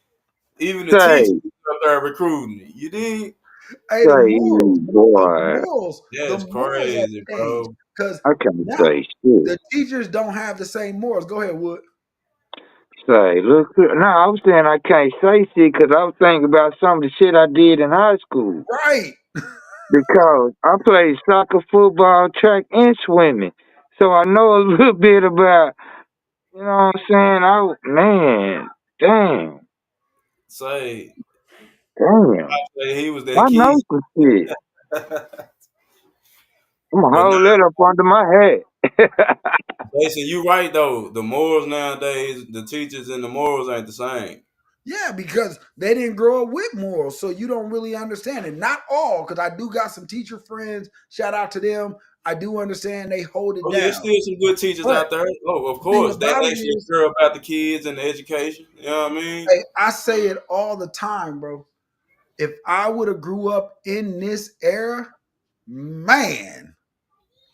Even the teachers say, up there recruiting. You did? Hey, say, the boy, morals, the That's morals have crazy, changed. bro. Because I can't now say shit. the teachers don't have the same morals. Go ahead, Wood. Say, look, no, I was saying I can't say shit because I was thinking about some of the shit I did in high school. Right. Because I played soccer, football, track, and swimming. So I know a little bit about, you know what I'm saying? Man, damn, Say, damn. say he was that I kid. know some shit. I'm going to But now, hold that up under my hat. Jason, you right though. The morals nowadays, the teachers and the morals ain't the same. Yeah, because they didn't grow up with morals, so you don't really understand it. Not all, because I do got some teacher friends. Shout out to them. I do understand they hold it Oh yeah, there's down. still some good teachers But out there. Oh, of the thing course, that about it actually is, care about the kids and the education. You know what I mean? hey, I say it all the time, bro. If I would have grew up in this era, man,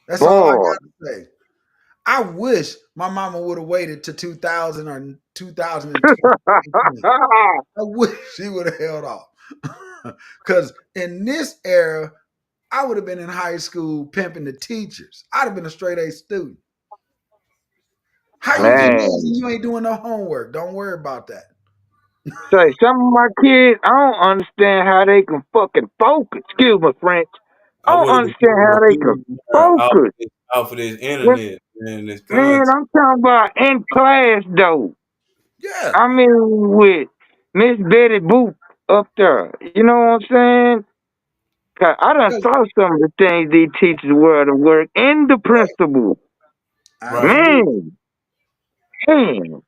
that's all I Boy, got to say. I wish my mama would have waited to 2000 or 2020. I wish she would have held off. Because in this era, I would have been in high school pimping the teachers. I'd have been a straight A student. How you can dance and Man, you ain't doing no homework? Don't worry about that. say some of my kids, I don't understand how they can fucking focus. Excuse my French. I I don't would have been understand how they can focus. off of this When- internet, man. This Man, content. I'm talking about in class though. Yeah, I mean, with Miss Betty Boop up there. You know what I'm saying? 'Cause I done because saw some of the things these teachers were to work in the right, principal. Right. absolutely. Man, man.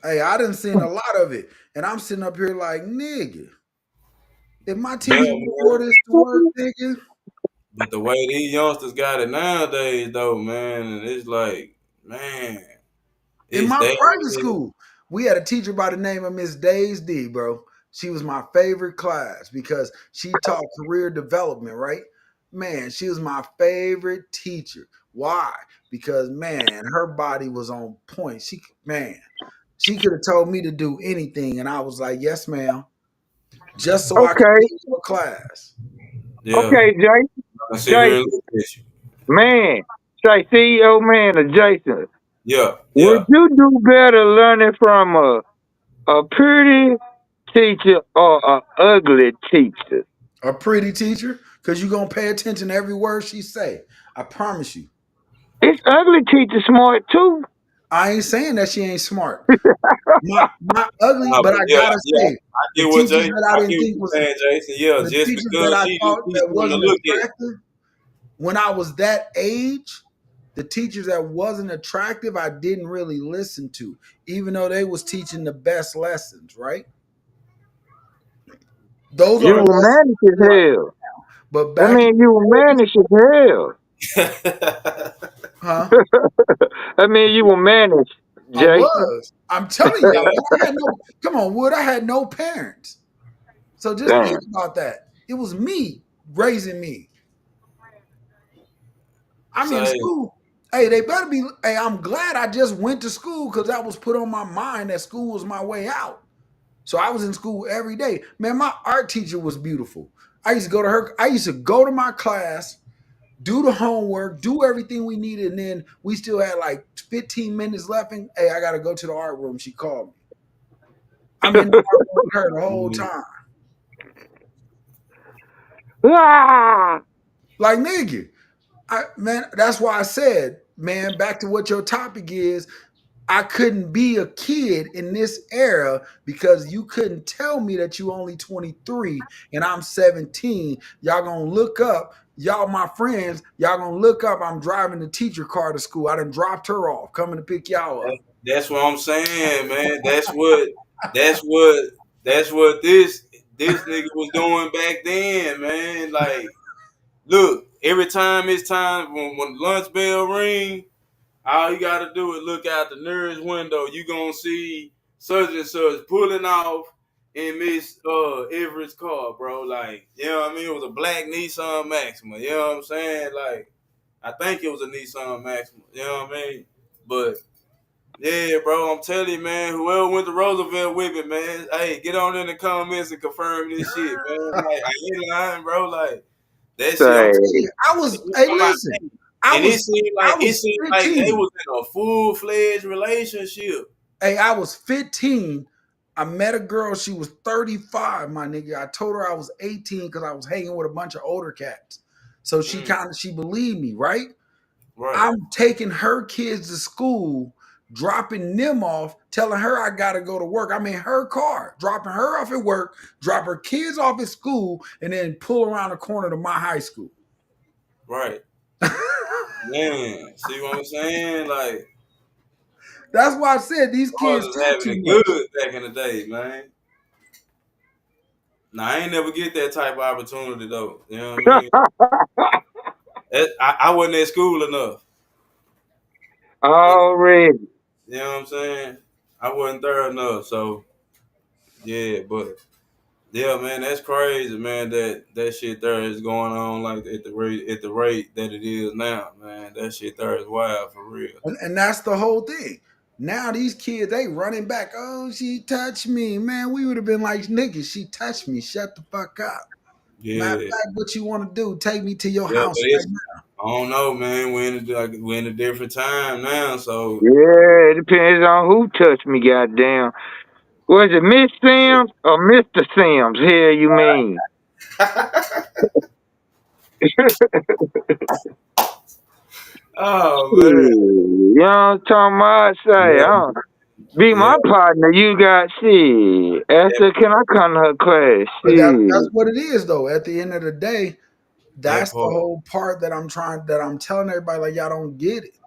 Hey, I done seen a lot of it, and I'm sitting up here like, nigga, if my Yeah, teacher wore man. this to work, nigga. But the way these youngsters got it nowadays, though, man, and it's like, man, In it's my that. private school, we had a teacher by the name of Miss Days D, bro. She was my favorite class because she taught career development, right? Man, she was my favorite teacher. Why? Because man, her body was on point. She could have told me to do anything, and I was like, yes, ma'am, just so I could Okay, teach your class. Yeah, okay, Jason. I sit here and Jason, look at you. man. Say, CEO man or Jason. Yeah, Would yeah. you do better learning from a pretty teacher or a ugly teacher? A pretty teacher, because you're gonna pay attention to every word she say. I promise you. It's ugly teacher smart too. I ain't saying that she ain't smart. Not ugly, Nah, but but I yeah, gotta yeah. say I the get what teachers Jason. that I I didn't get what think you're was saying, Jason. Yeah, the just teachers that because I she's thought that fun to wasn't look at. attractive when I was that age, the teachers that wasn't attractive, I didn't really listen to, even though they was teaching the best lessons, right? Those are You the were lessons mannish as I feel like, hell. but I back in mean, you were the days, mannish as hell. huh? I mean, you were mannish, I Jason. was. I'm telling y'all, man, I had no come on, Wood, I had no parents. So just think Damn. about that. It was me raising me. I'm in Say, school. Hey, they better be. Hey, I'm glad I just went to school because that was put on my mind that school was my way out. So I was in school every day. Man, my art teacher was beautiful. I used to go to her. I used to go to my class, do the homework, do everything we needed, and then we still had like 15 minutes left. And hey, I gotta go to the art room. She called me. I'm in the art room with her the whole mm, time. Ah! Like nigga, man, that's why I said, man, back to what your topic is. I couldn't be a kid in this era because you couldn't tell me that you only 23 and I'm 17. Y'all gonna look up, y'all my friends, y'all gonna look up. I'm driving the teacher car to school. I done dropped her off, coming to pick y'all up. that's what I'm saying, man. That's what. That's what this nigga was doing back then, man. Like, look, every time it's time when lunch bell ring. All you gotta do is look out the nearest window. You gonna see such and such pulling off in Miss Everett's car, bro. Like, you know what I mean? It was a black Nissan Maxima. You know what I'm saying? Like, I think it was a Nissan Maxima. You know what I mean? But yeah, bro, I'm telling you, man. Whoever went to Roosevelt with me, man. Hey, get on in the comments and confirm this shit, man. Like, I ain't lying, bro. Like that shit. I'm Say, telling you. I was, hey, listen, And I it was seemed like they 15. was in a full fledged relationship. Hey, I was 15. I met a girl, she was 35, my nigga. I told her I was 18 because I was hanging with a bunch of older cats. So Mm, she believed me, right? right, I'm taking her kids to school, dropping them off, telling her I gotta go to work. I'm in her car, dropping her off at work, drop her kids off at school, and then pull around the corner to my high school. right. Man, see what I'm saying? Like, That's why I said these I was kids just talk having too it much. good back in the day, man. Now I ain't never get that type of opportunity though. You know what I mean? I wasn't at school enough. already. You know what I'm saying? I wasn't there enough. So yeah, but yeah, man, that's crazy, man. That shit there is going on like at the rate that it is now, man. That shit there is wild for real. And that's the whole thing. Now these kids, they running back. Oh, she touched me. Man, we would have been like, nigga, she touched me. Shut the fuck up. Matter of Yeah, fact, what you want to do, take me to your yeah, house but right it's now. don't know, man. We're in a different time now, so Yeah, it depends on who touched me, goddamn. Was it Miss Sims or Mr. Sims? Hell, you mean? oh man, You know what I'm talking about? Say, yeah, be yeah, my partner. You got shit. that, Esther, can I come to her class? But that's Shit. what it is, though. At the end of the day, that that's the part. whole part that I'm telling everybody, like, y'all don't get it.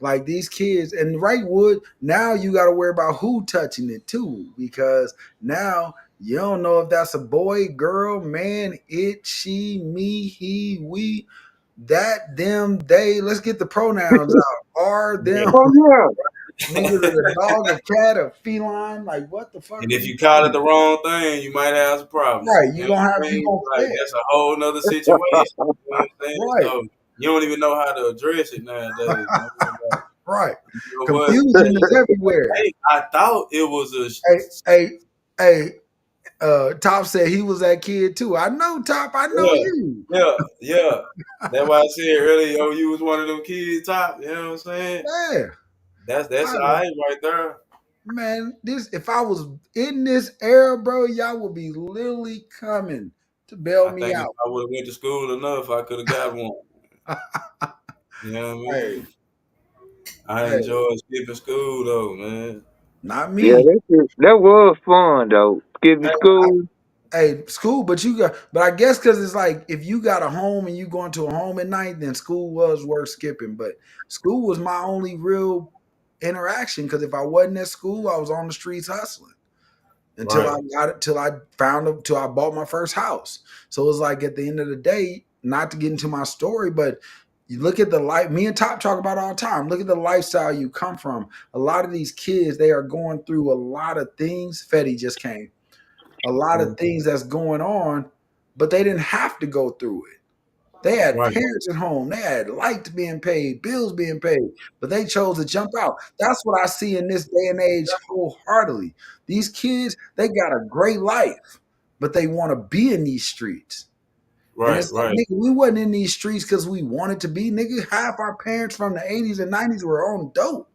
Like these kids and Wrightwood, now you got to worry about who touching it too, because now you don't know if that's a boy, girl, man, it, she, me, he, we, that, them, they. Let's get the pronouns out. Are, them, Oh, yeah. nigga, a dog, a cat, a feline. Like, what the fuck And are if we you call it doing? the wrong thing, you might have some problems. Right, You you know gonna what have I you mean? gonna Like fail. that's a whole nother situation. You know what I'm saying? Right, So you don't even know how to address it nowadays, man. Like, right. you know what? Confusion is everywhere. Hey, I thought it was a Hey, hey, hey. Top said he was that kid too. I know, Top. I know yeah, you. yeah. That's why I said earlier, yo, you was one of them kids top. You know what I'm saying? Yeah. That's I all know. right right there. Man, this if I was in this era, bro, y'all would be literally coming to bail I me think if out. I would have went to school enough, I could have got one. You know what I Hey, mean? I hey, enjoyed skipping school though, man. not Yeah, me. that was fun, though. Skipping Hey, school. school, but I guess because it's like if you got a home and you going to a home at night, then school was worth skipping. But school was my only real interaction because if I wasn't at school, I was on the streets hustling until Right, I got it, till I found it, till I bought my first house. So it was like at the end of the day, not to get into my story, but you look at the life, me and Top talk about all the time. Look at the lifestyle you come from. A lot of these kids, they are going through a lot of things. Fetty just came. A lot of things that's going on, but they didn't have to go through it. They had right, parents at home. They had lights being paid, bills being paid, but they chose to jump out. That's what I see in this day and age wholeheartedly. These kids, they got a great life, but they want to be in these streets. And right, it's like, right. nigga, we wasn't in these streets because we wanted to be. Nigga, half our parents from the 80s and 90s were on dope.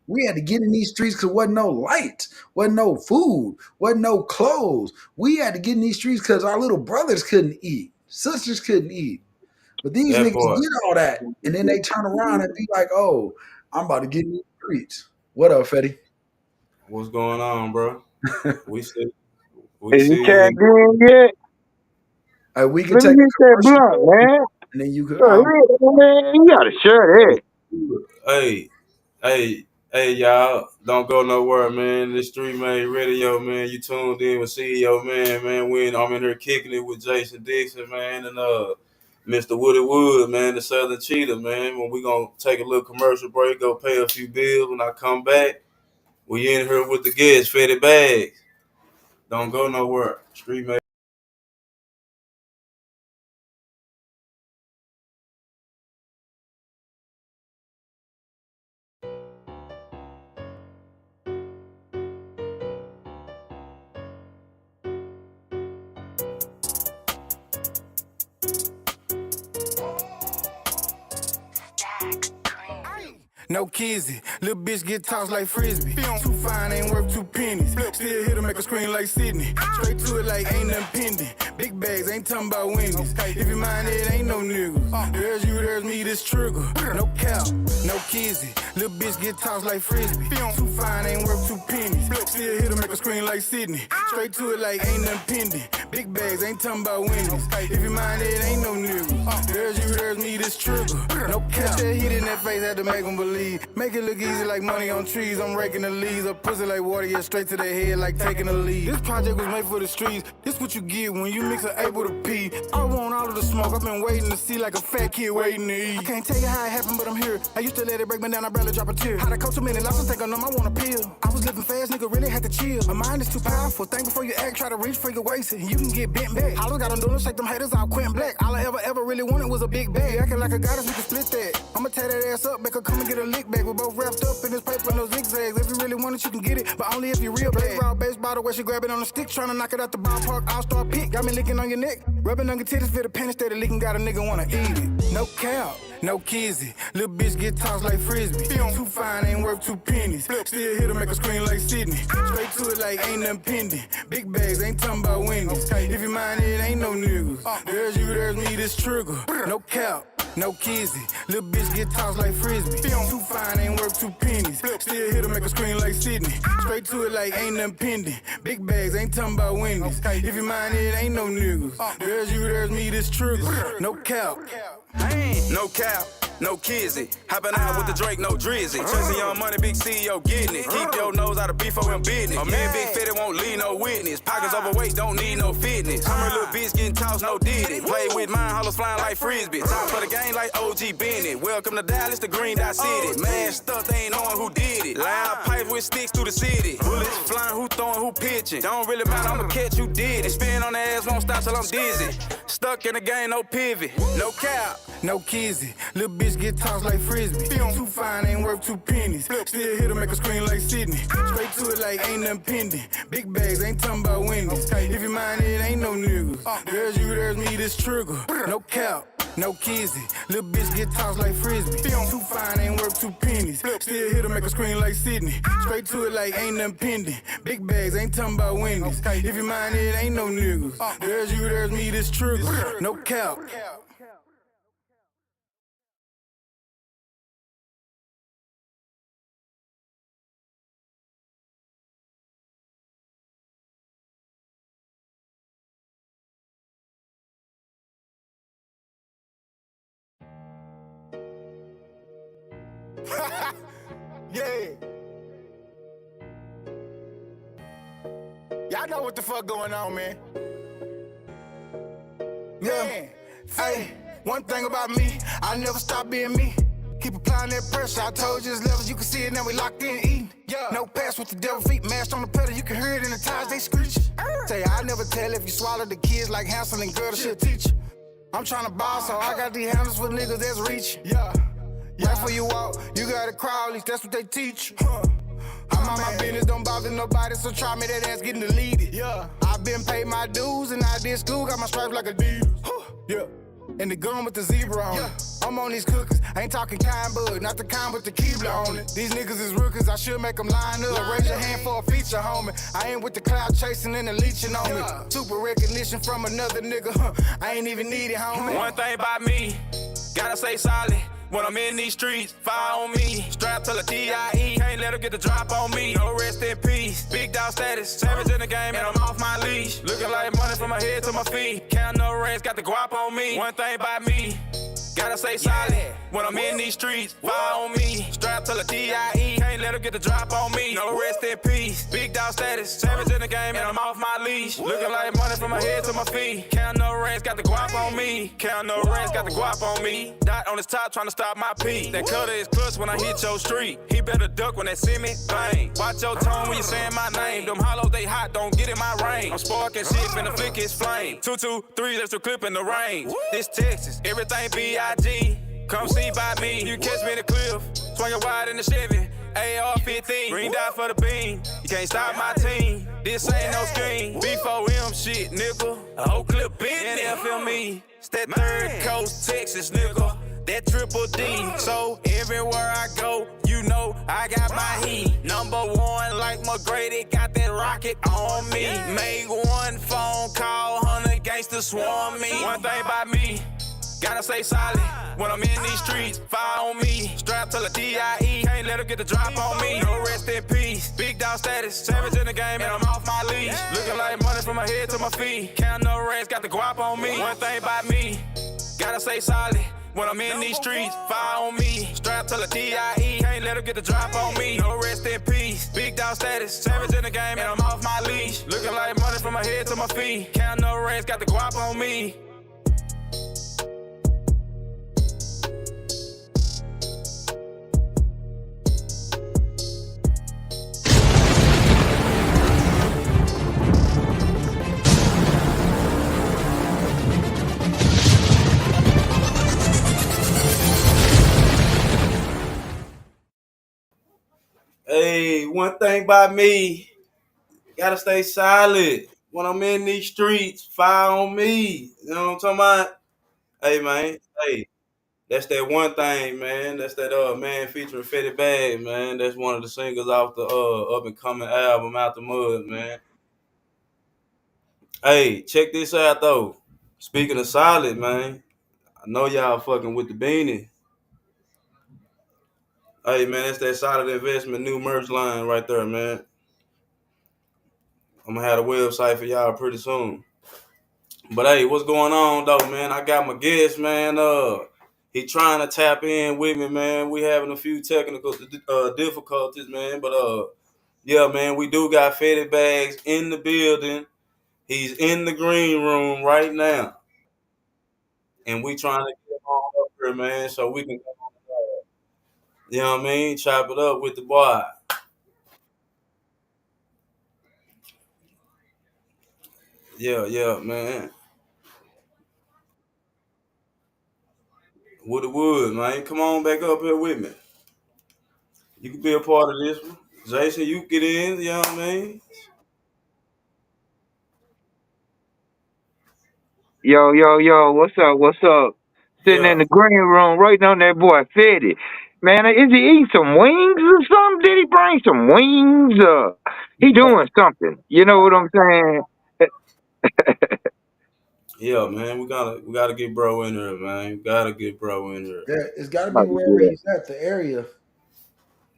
We had to get in these streets because wasn't no lights, wasn't no food, wasn't no clothes. We had to get in these streets because our little brothers couldn't eat, sisters couldn't eat. But these That niggas part. get all that, and then they turn around and be like, "Oh, I'm about to get in the streets." What up, Fetty? What's going on, bro? We see, we Is you see, tagged in yet? We can Let me take hit a that commercial blunt, break, man. and then you could. Oh, yeah, man, you gotta share that. hey, hey, y'all, don't go nowhere, man. This Streetmade Radio, man. You tuned in with CEO, man. I'm in here kicking it with Jason Dixon, man, and Mr. Woody Wood, man, the Southern Cheetah, man. When we gonna take a little commercial break, go pay a few bills. When I come back, we in here with the guests, Fetty Bags. Don't go nowhere. Streetmade. No kizzy, little bitch get tossed like frisbee. Too fine, ain't worth 2 pennies. Still here to make a scream like Sydney. Straight to it like ain't nothing pending. Big bags, ain't talking about Wendy's. If you mind it, ain't no niggas. There's you, there's me, this trigger. No cap, no kizzy, little bitch get tossed like frisbee. Too fine, ain't worth 2 pennies. Still here to make a scream like Sydney. Straight to it like ain't nothing pending. Big bags, ain't talking about Wendy's. If you mind it, ain't no niggas. There's you, there's me, this trigger. No cap, that heat in that face had to make them believe. Make it look easy like money on trees. I'm raking the leaves. A pussy like water, yeah, straight to their head like taking a lead. This project was made for the streets. This what you get when you mix a A with a P. I want all of the smoke. I've been waiting to see like a fat kid waiting to eat. I can't tell you how it happened, but I'm here. I used to let it break me down. I barely drop a tear. How to coach so many losses, think I know I want a pill. I was living fast, nigga, really had to chill. My mind is too powerful. Think before you act, try to reach for your waist, and you can get bent back. All I got on doing is shake them haters out, quitting black. All I ever really wanted was a big bag. Acting like a goddess, we can split that. I'ma tear that ass up, make her come and get a lick back. We're both wrapped up in this paper, no zigzags. If you really want it, that you can get it, but only if you real bad. Raw base bottle where she grab it on the stick, tryna knock it out the ballpark, all-star pick. Got me licking on your neck, rubbing on your titties, feel the panties steady leaking, got a nigga wanna eat it. No cow, no kizzy, little bitch get tossed like frisbee. Too fine, ain't worth 2 pennies. Still here to make her scream like Sydney. Straight to it like ain't nothing pending. Big bags, ain't talking about Wendy's. If you mind it, ain't no niggas. There's you, there's me, this trigger. No cow, no kizzy, little bitch get tossed like frisbee. Too fine, ain't worth 2 pennies. Still here to make her scream like Sydney. Straight to it like ain't nothing pending. Big bags, ain't talking about Wendy's. If you mind it, ain't no niggas. There's you, there's me, this trigger. No cow. No cap, no kizzy. Hopping out with the Drake, no drizzy. Chasing young money, big CEO getting it. Keep your nose out of beef for him business. A man big fitted won't leave no witness. Pockets overweight, don't need no fitness. I'm a little bitch getting tossed, no did it. Play with mine, hollows flying like frisbee. Top of the game like OG Bennett. Welcome to Dallas, the Green Dot City. Man stuff, they ain't knowing who did it. Loud pipes with sticks through the city. Bullets flying, who throwing, who pitching. Don't really matter, I'ma catch who did it. Spin on the ass, won't stop till I'm dizzy. Stuck in the game, no pivot. No cap, no kizzy, little bitch get tossed like frisbee. Too fine, ain't worth 2 pennies. Still here to make her scream like Sydney. Straight to it like ain't nothing pending. Big bags, ain't talking about Wendy's. If you mind it, ain't no niggas. There's you, there's me, this trigger. No cap, no kizzy, little bitch get tossed like frisbee. Too fine, ain't worth 2 pennies. Still here to make her scream like Sydney. Straight to it like ain't nothing pending. Big bags, ain't talking about Wendy's. If you mind it, ain't no niggas. There's you, there's me, this trigger. No cap. Yeah. Y'all know what the fuck going on, man. Man, hey, one thing about me, I never stop being me. Keep applying that pressure. I told you it's levels, you can see it now. We locked in eating. Yeah. No pass with the devil feet mashed on the pedal. You can hear it in the tires, they screeching. Say I never tell if you swallow the kids like Hansel and Gretel, she'll teach you. I'm trying to ball, so I got these handles for niggas that's reaching. Yeah. Right for you walk, you gotta crawl, at least that's what they teach. I'm on my business, don't bother nobody, so try me, that ass getting deleted. Yeah. I been paid my dues and I did school, got my stripes like Adidas. Yeah. And the gun with the zebra on it. I'm on these cookies, I ain't talking kind bud, not the kind with the Keebler on it. These niggas is rookies, I should make them line up. Raise your hand for a feature, homie. I ain't with the cloud chasing and the leeching on me. Super recognition from another nigga, I ain't even need it, homie. One thing about me, gotta stay solid. When I'm in these streets, fire on me. Strap till a DIE, can't let her get the drop on me. No rest in peace, big dog status. Savage in the game and I'm off my leash. Looking like money from my head to my feet. Count no rest, got the guap on me. One thing about me, gotta stay solid. When I'm in these streets, fire on me. Strap till a DIE, can't let her get the drop on me. No rest in peace, big dog status. Savage in the game and I'm off my leash. Looking like money from my head to my feet. Count no rest, got the guap on me. Count no rest, got the guap on me. Dot on his top, trying to stop my pee. That cutter is clutch when I hit your street. He better duck when they see me, bang. Watch your tone when you saying my name. Them hollows, they hot, don't get in my range. I'm sparking shit, finna flick his flame. 2, 2, 3, that's the clip in the range. This Texas, everything B.I.G. Come see by me, you catch me in the cliff. Swinging wide in the Chevy, AR-15. Green dot for the beam, you can't stop my team. This ain't no screen, B4M shit, nigga. A whole clip in there, feel me. It's that third coast, Texas, nigga. That triple D, so everywhere I go, you know I got my heat. Number one, like McGrady, got that rocket on me. Made one phone call, 100 gangsters swarm me. One thing about me, gotta stay solid. When I'm in these streets, fire on me. Strap till a DIE, can't let her get the drop on me. No rest in peace, big dog status. Savage in the game and I'm off my leash. Looking like money from my head to my feet. Count no rest, got the guap on me. One thing about me, gotta stay solid. When I'm in these streets, fire on me. Strap till a DIE, can't let her get the drop on me. No rest in peace, big dog status. Savage in the game and I'm off my leash. Looking like money from my head to my feet. Count no rest, got the guap on me. Hey, one thing by me, gotta stay solid. When I'm in these streets, fire on me. You know what I'm talking about? Hey man, hey, that's that one thing, man. That's that man featuring Fetty Bag, man. That's one of the singles off the up and coming album Out the Mud, man. Hey, check this out though. Speaking of solid, man, I know y'all fucking with the beanie. Hey man, that's that solid investment new merch line right there, man. I'm gonna have a website for y'all pretty soon. But hey, what's going on though, man? I got my guest, man. He trying to tap in with me, man. We having a few technical difficulties, man. But yeah, man, we do got Fetty Bags in the building. He's in the green room right now, and we trying to get him on up here, man, so we can, you know what I mean, chop it up with the boy. Yeah, yeah, man. Would, man. Come on back up here with me. You can be a part of this one. Jason, you get in, you know what I mean? Yo, yo, yo, what's up? What's up? Sitting in Yeah. the green room, waiting on that boy Fetty. Man, is he eating some wings or something? Did he bring some wings? He doing something. You know what I'm saying? Yeah, man. We gotta get bro in here, man. We gotta get bro in here. Yeah, it's got to be Oh wherever yeah. he's at, the area.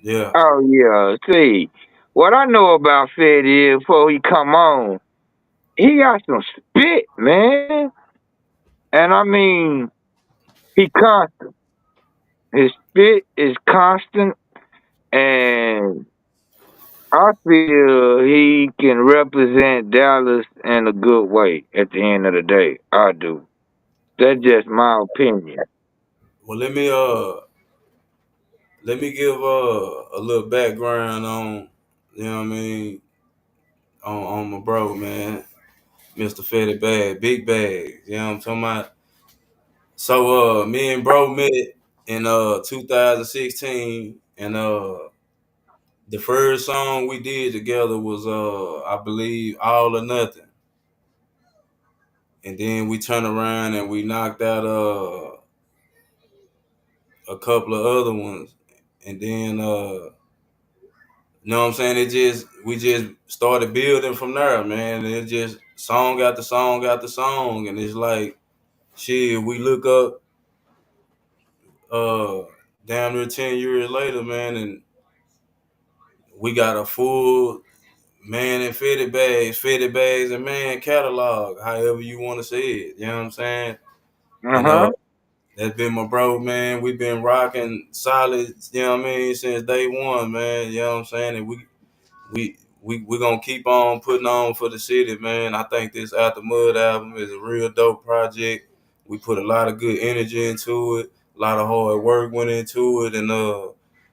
Yeah. Oh yeah. See, what I know about Fetty is before he come on, he got some spit, man. And I mean, he constant. His spit is constant, and I feel he can represent Dallas in a good way at the end of the day. I do. That's just my opinion. Well, let me give a little background on, you know what I mean, on my bro, man, Mr. Fetty Bag, Big Bag. You know what I'm talking about? So me and bro met in 2016, and the first song we did together was I believe All or Nothing. And then we turned around and we knocked out a couple of other ones. And then you know what I'm saying? It just we just started building from there, man. And it just song after song after song. And it's like shit, we look up uh damn near 10 years later, man, and we got a full man and fitted bags and man catalog, however you want to say it. You know what I'm saying? Uh And huh. that's been my bro, man. We've been rocking solid, you know what I mean, since day one, man. You know what I'm saying? And we gonna keep on putting on for the city, man. I think this Out the Mud album is a real dope project. We put a lot of good energy into it, a lot of hard work went into it, and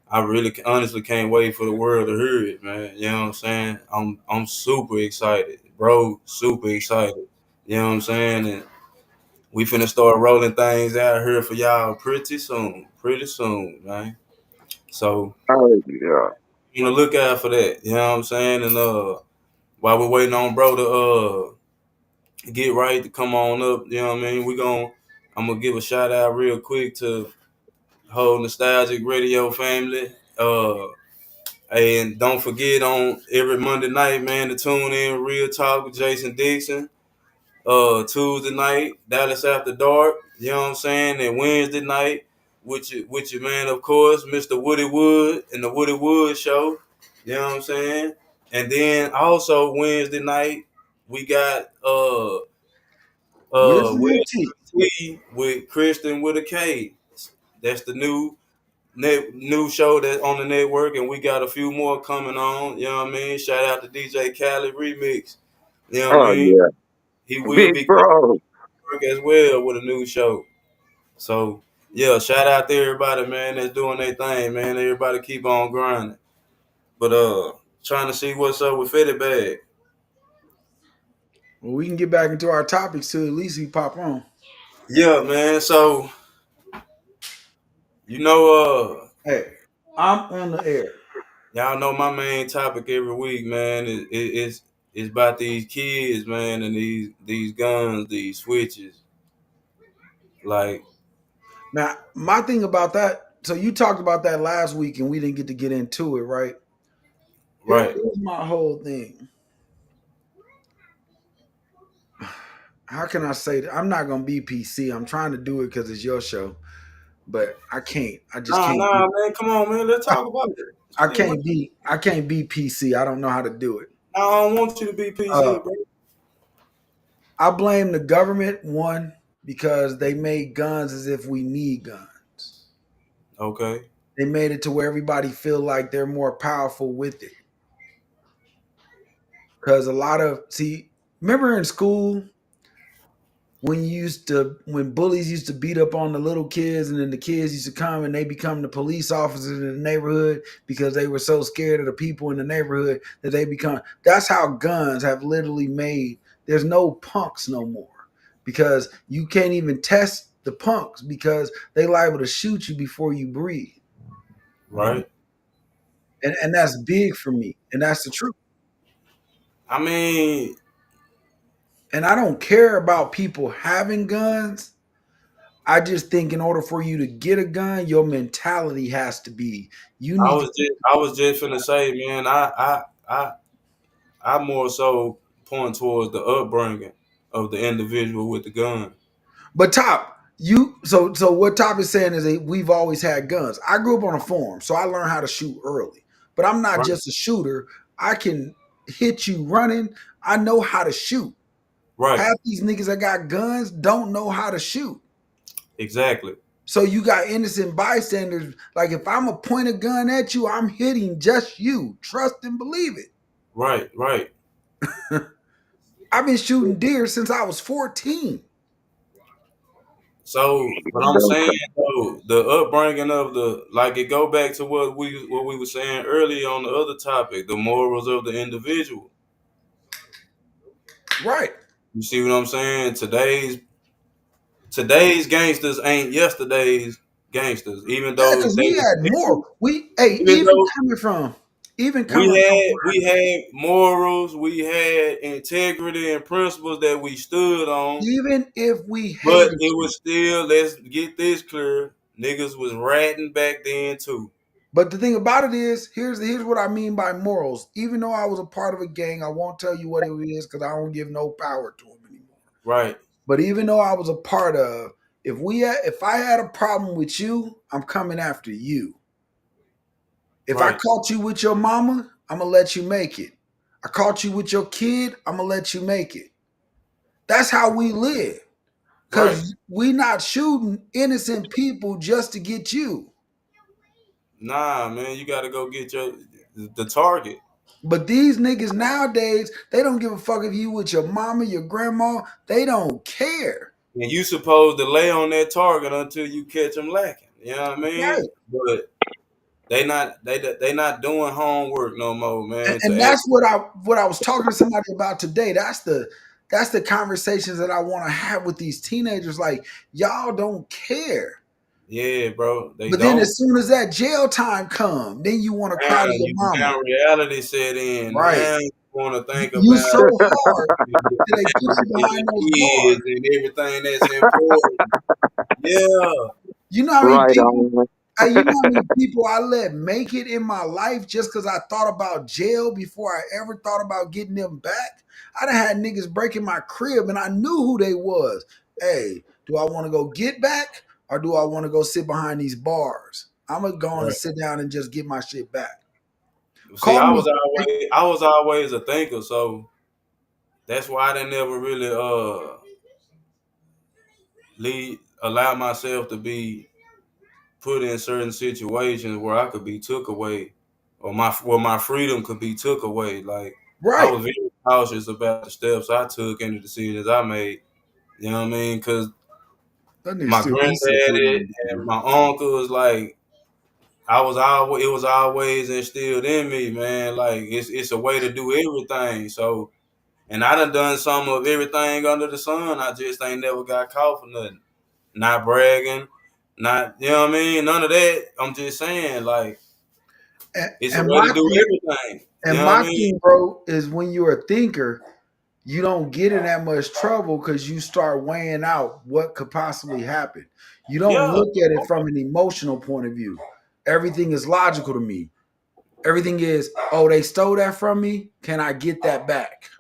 I really honestly can't wait for the world to hear it, man. You know what I'm saying? I'm super excited, bro. Super excited. You know what I'm saying? And we finna start rolling things out here for y'all pretty soon, man. So Oh yeah. you know, look out for that. You know what I'm saying? And while we're waiting on bro to get right to come on up, you know what I mean? I'm gonna give a shout out real quick to whole nostalgic radio family. And don't forget on every Monday night, man, to tune in Real Talk with Jason Dixon. Tuesday night, Dallas After Dark, you know what I'm saying? And Wednesday night, with your man, of course, Mr. Woody Wood and the Woody Wood Show. You know what I'm saying? And then also Wednesday night, we got Wisdom Wisdom T. T with Kristen with a K. That's the new show that's on the network, and we got a few more coming on. You know what I mean? Shout out to DJ Khaled Remix. You know what I Oh mean? yeah. He will Big be coming bro. to work as well with a new show. So yeah, shout out to everybody, man, that's doing their thing, man. Everybody keep on grinding. But trying to see what's up with Fetty Bag. Well, we can get back into our topics too. At least he pop on. Yeah, man. So you know, Hey, I'm on the air. Y'all know my main topic every week, man, is about these kids, man, and these guns, these switches. Like, Now, my thing about that. So you talked about that last week, and we didn't get to get into it, right? right. Here's my whole thing. How can I say that? I'm not gonna be PC. I'm trying to do it because it's your show, but I can't. I just Nah, can't. nah, man, come on, man, let's talk about it. I Shit, what? can't be. I can't be PC. I don't know how to do it. I don't want you to be Uh, PC, bro. I blame the government one because they made guns as if we need guns. Okay. They made it to where everybody feel like they're more powerful with it. Because a lot of remember in school when bullies used to beat up on the little kids, and then the kids used to come and they become the police officers in the neighborhood because they were so scared of the people in the neighborhood that they become. That's how guns have literally made. There's no punks no more because you can't even test the punks because they liable to shoot you before you breathe, Right. and that's big for me, and that's the truth. I mean, And I don't care about people having guns. I just think in order for you to get a gun, your mentality has to be you need to. I was just finna say, man, I more so point towards the upbringing of the individual with the gun. But Top, so what Top is saying is that we've always had guns. I grew up on a farm, so I learned how to shoot early. But I'm not Right. just a shooter. I can hit you running. I know how to shoot. Right. Half these niggas that got guns don't know how to shoot. Exactly. So you got innocent bystanders. Like if I'm a point a gun at you, I'm hitting just you. Trust and believe it. Right. Right. I've been shooting deer since I was 14. So, but I'm saying though, the upbringing of the like it go back to what we were saying earlier on the other topic, the morals of the individual. Right. You see what I'm saying? Today's gangsters ain't yesterday's gangsters, even Yeah, though because we had more. even though Even coming from we had morals, we had integrity and principles that we stood on, even if we but hated it you. was still, let's get this clear, niggas was ratting back then too. But the thing about it is, here's what I mean by morals. Even though I was a part of a gang, I won't tell you what it is because I don't give no power to them anymore. Right, But even though I was a part of, if I had a problem with you, I'm coming after you. If I right, caught you with your mama, I'm gonna let you make it. I caught you with your kid, I'm gonna let you make it. That's how we live. right. Cause we not shooting innocent people just to get you. Nah, man, you gotta go get the target. But these niggas nowadays, they don't give a fuck if you with your mama, your grandma. They don't care. And you supposed to lay on that target until you catch them lacking. You know what I mean? Right. But they not doing homework no more, man. To And act that's what I was talking to somebody about today. That's the conversations that I want to have with these teenagers. Like, y'all don't care. yeah, bro. They But then don't. as soon as that jail time come, then you want to cry to your mama. Now reality set in. Right. Now you want to think You about so hard the till they put you behind those bars. kids and everything that's important. Yeah, You know how many Right people on. you know how many people I let make it in my life just because I thought about jail before I ever thought about getting them back? I done had niggas breaking my crib and I knew who they was. Hey, do I want to go get back or do I want to go sit behind these bars? I'm gonna go on and right. sit down and just get my shit back. See, Call me. I was always a thinker, so that's why I didn't never really allow myself to be put in certain situations where I could be took away, or my freedom could be took away. Like I Right. was very cautious about the steps I took and the decisions I made. You know what I mean? Because That nigga my still he said granddaddy 31. and my uncle was like, it was always instilled in me, man. Like it's a way to do everything. So, and I done some of everything under the sun. I just ain't never got caught for nothing. Not bragging, not, you know what I mean? None of that. I'm just saying, like, It's a And way my to do thing, everything. You and know what my I mean? thing, bro, is when you're a thinker, you don't get in that much trouble because you start weighing out what could possibly happen. You don't Yeah, look at it from an emotional point of view. Everything is logical to me. Everything is, oh, they stole that from me. Can I get that back?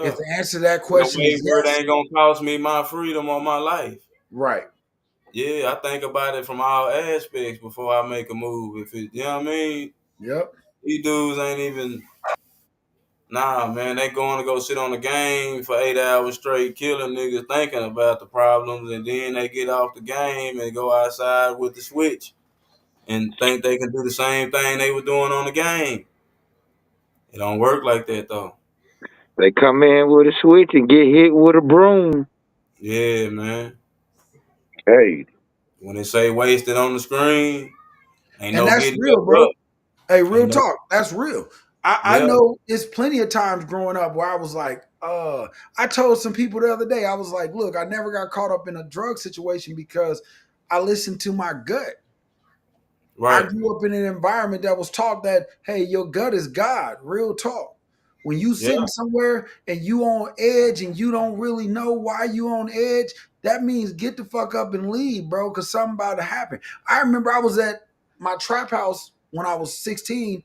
If yeah. the answer to that In a question way is where it yes, ain't gonna cost me my freedom or my life. right. Yeah, I think about it from all aspects before I make a move. If it, you know what I mean? Yep. These dudes ain't even. Nah, man, they going to go sit on the game for 8 hours straight, killing niggas, thinking about the problems, and then they get off the game and go outside with the switch and think they can do the same thing they were doing on the game. It don't work like that though. They come in with a switch and get hit with a broom. Yeah, man. Hey, When they say wasted on the screen, ain't And no that's getting back real, bro. up. Hey, Ain't real no. talk. That's real. I Yeah, know it's plenty of times growing up where I was like, I told some people the other day, I was like, look, I never got caught up in a drug situation because I listened to my gut. I right. grew up in an environment that was taught that, hey, your gut is God. Real talk. When you Yeah, sitting somewhere and you on edge and you don't really know why you on edge, that means get the fuck up and leave, bro, because something about to happen. I remember I was at my trap house when I was 16,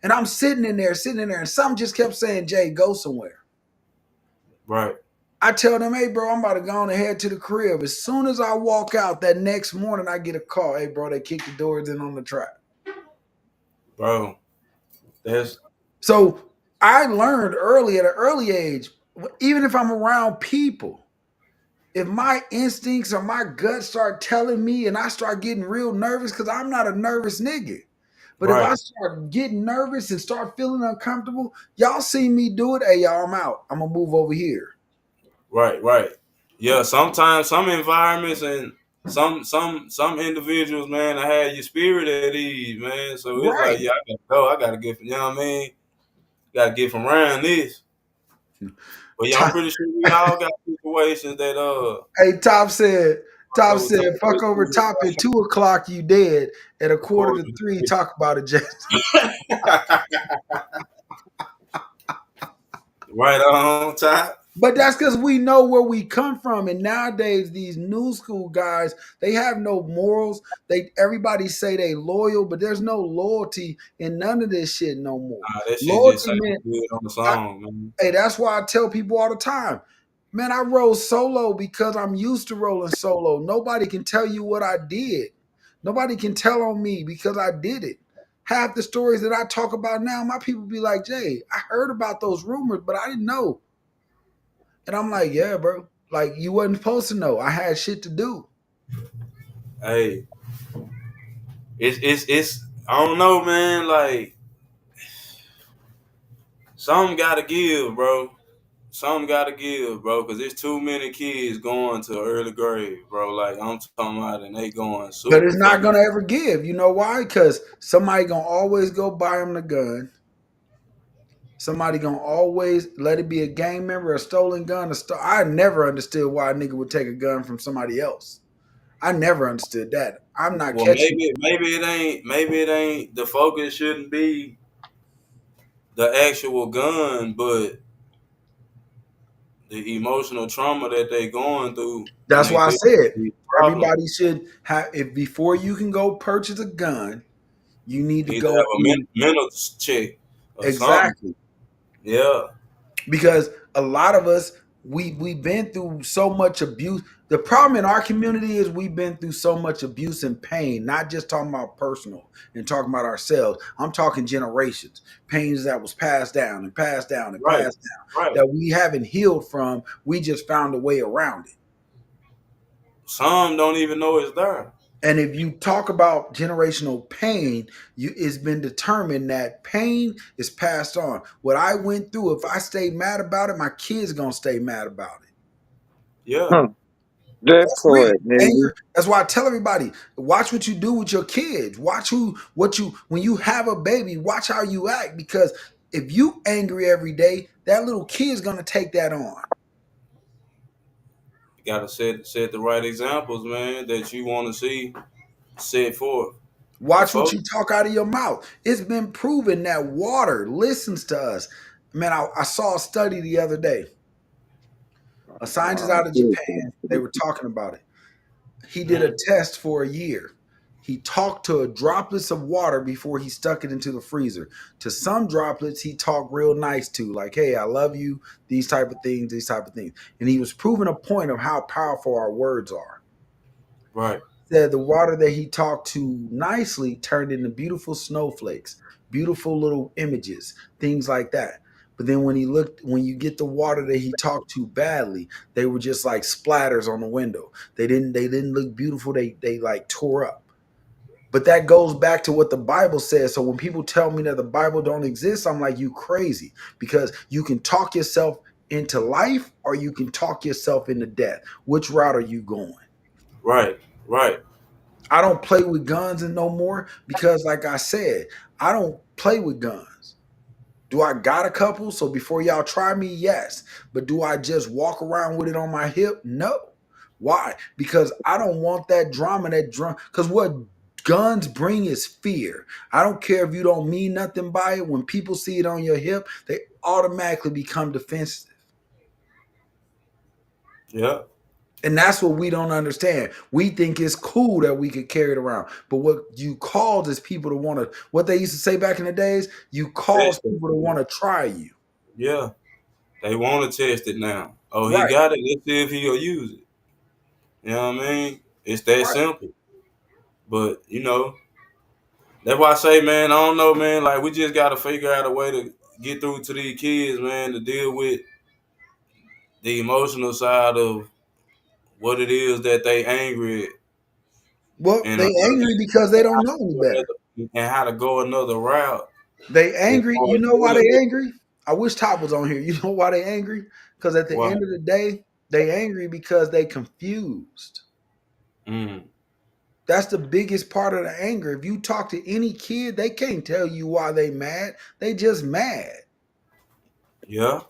and I'm sitting in there, and something just kept saying, Jay, go somewhere. right, I tell them, hey, bro, I'm about to go on and head to the crib. As soon as I walk out that next morning, I get a call. Hey, bro, they kicked the doors in on the trap. bro. That's So I learned early at an early age, even if I'm around people, if my instincts or my gut start telling me and I start getting real nervous, because I'm not a nervous nigga. But if I right, start getting nervous and start feeling uncomfortable, y'all see me do it. Hey, y'all, I'm out. I'm gonna move over here. right, right. Yeah, sometimes some environments and some individuals, man, I had your spirit at ease, man. So it's like, Right. yeah, I gotta go. I gotta get from, you know what I mean? Gotta get from around this. But yeah, I'm pretty sure we all got situations that Hey, Top go said, fuck over top at 2 o'clock, you dead. At a quarter to three, talk about it, Jay. right on top. But that's because we know where we come from. And nowadays, these new school guys, they have no morals. Everybody say they loyal, but there's no loyalty in none of this shit no more. Nah, that shit just Loyalty sounds meant, good on the I, song, man. hey, that's why I tell people all the time, man, I roll solo because I'm used to rolling solo. Nobody can tell you what I did. Nobody can tell on me because I did it. Half the stories that I talk about now, my people be like, Jay, I heard about those rumors, but I didn't know. And I'm like, yeah, bro. Like you wasn't supposed to know. I had shit to do. Hey, it's I don't know, man. Like something gotta give, bro. Something gotta give, bro, because there's too many kids going to early grade, bro. Like I'm talking about, and they going But super it's not fucking. gonna ever give. You know why? Because somebody gonna always go buy him the gun. Somebody gonna always let it be a gang member, a stolen gun. I never understood why a nigga would take a gun from somebody else. I never understood that. I'm not Well, catching. maybe it ain't. The focus shouldn't be the actual gun, but the emotional trauma that they going through when That's they why I deal with said these problems. everybody should have. If before you can go purchase a gun, you need to Need to go have a through mental check or something. exactly. Yeah, Because a lot of us we've been through so much abuse. The problem in our community is we've been through so much abuse and pain, not just talking about personal and talking about ourselves. I'm talking generations, pains that was passed down and passed down and right, passed down right. that we haven't healed from. We just found a way around it. Some don't even know it's there. And if you talk about generational pain, it's been determined that pain is passed on. What I went through, if I stay mad about it, my kids gonna stay mad about it. Yeah, huh, that That's real. part, nigga. Anger. That's why I tell everybody, watch what you do with your kids. Watch when you have a baby, watch how you act. Because if you angry every day, that little kid's gonna take that on. you gotta set the right examples, man, that you want to see set forth. Watch what Before, you talk out of your mouth. It's been proven that water listens to us. Man, I saw a study the other day. A scientist out of Japan, they were talking about it. He did a mm, test for a year. He talked to droplets of water before he stuck it into the freezer. To some droplets, he talked real nice to, like, "Hey, I love you," these type of things, these type of things. And he was proving a point of how powerful our words are. right, Said the water that he talked to nicely turned into beautiful snowflakes, beautiful little images, things like that. But then when you get the water that he talked to badly, they were just like splatters on the window. They didn't look beautiful. They like tore up. But that goes back to what the Bible says. So when people tell me that the Bible don't exist, I'm like, you crazy, because you can talk yourself into life or you can talk yourself into death. Which route are you going? right, right. I don't play with guns and no more because, like I said, I don't play with guns. Do I got a couple? So before y'all try me, yes. But do I just walk around with it on my hip? No. Why? Because I don't want that drama, that drum. Because what guns bring is fear. I don't care if you don't mean nothing by it. When people see it on your hip, they automatically become defensive. Yeah, And that's what we don't understand. We think it's cool that we could carry it around. But what you cause is people to want to, what they used to say back in the days, you cause test people to it. want to try you. Yeah, they want to test it now. Oh, he Right, got it. Let's see if he'll use it. You know what I mean? It's that right. simple. But that's why I say, man, I don't know, man. Like we just gotta figure out a way to get through to these kids, man, to deal with the emotional side of what it is that they angry at, Well, and they angry because they don't know any better. how to go another route. They As angry. far You as know why dealing they with angry? I wish Top was on here. You know why they angry? Because at the why. end of the day, they angry because they confused. Mm, That's the biggest part of the anger. If you talk to any kid, they can't tell you why they mad. They just mad. yeah,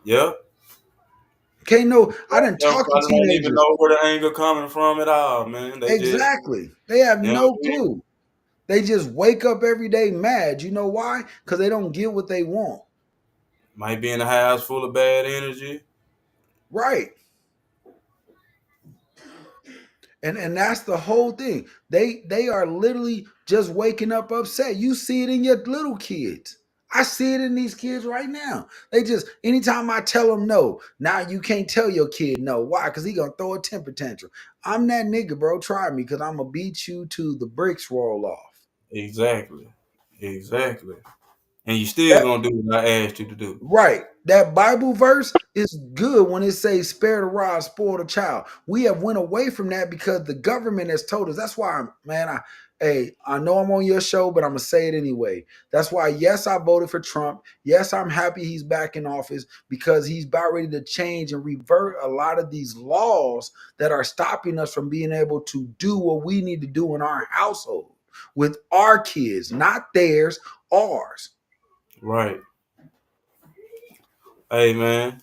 yeah. Can't know. I didn't Some talk to probably don't even teenagers. know where the anger coming from at all, man. They just, Exactly. They have you know what no I mean? clue. They just wake up every day mad. You know why? Because they don't get what they want. Might be in a house full of bad energy. Right. And that's the whole thing. They are literally just waking up upset. You see it in your little kids. I see it in these kids right now. They just anytime I tell them no, now you can't tell your kid no. Why? Because he gonna throw a temper tantrum. I'm that nigga, bro. Try me, because I'm gonna beat you to the bricks roll off. Exactly, exactly. And you still gonna do what I asked you to do. Right. That Bible verse is good when it says spare the rod, spoil the child. We have went away from that because the government has told us. That's why, man, I know I'm on your show, but I'm gonna say it anyway. That's why, yes, I voted for Trump. Yes, I'm happy he's back in office because he's about ready to change and revert a lot of these laws that are stopping us from being able to do what we need to do in our household with our kids, not theirs, ours. Right. Hey, man.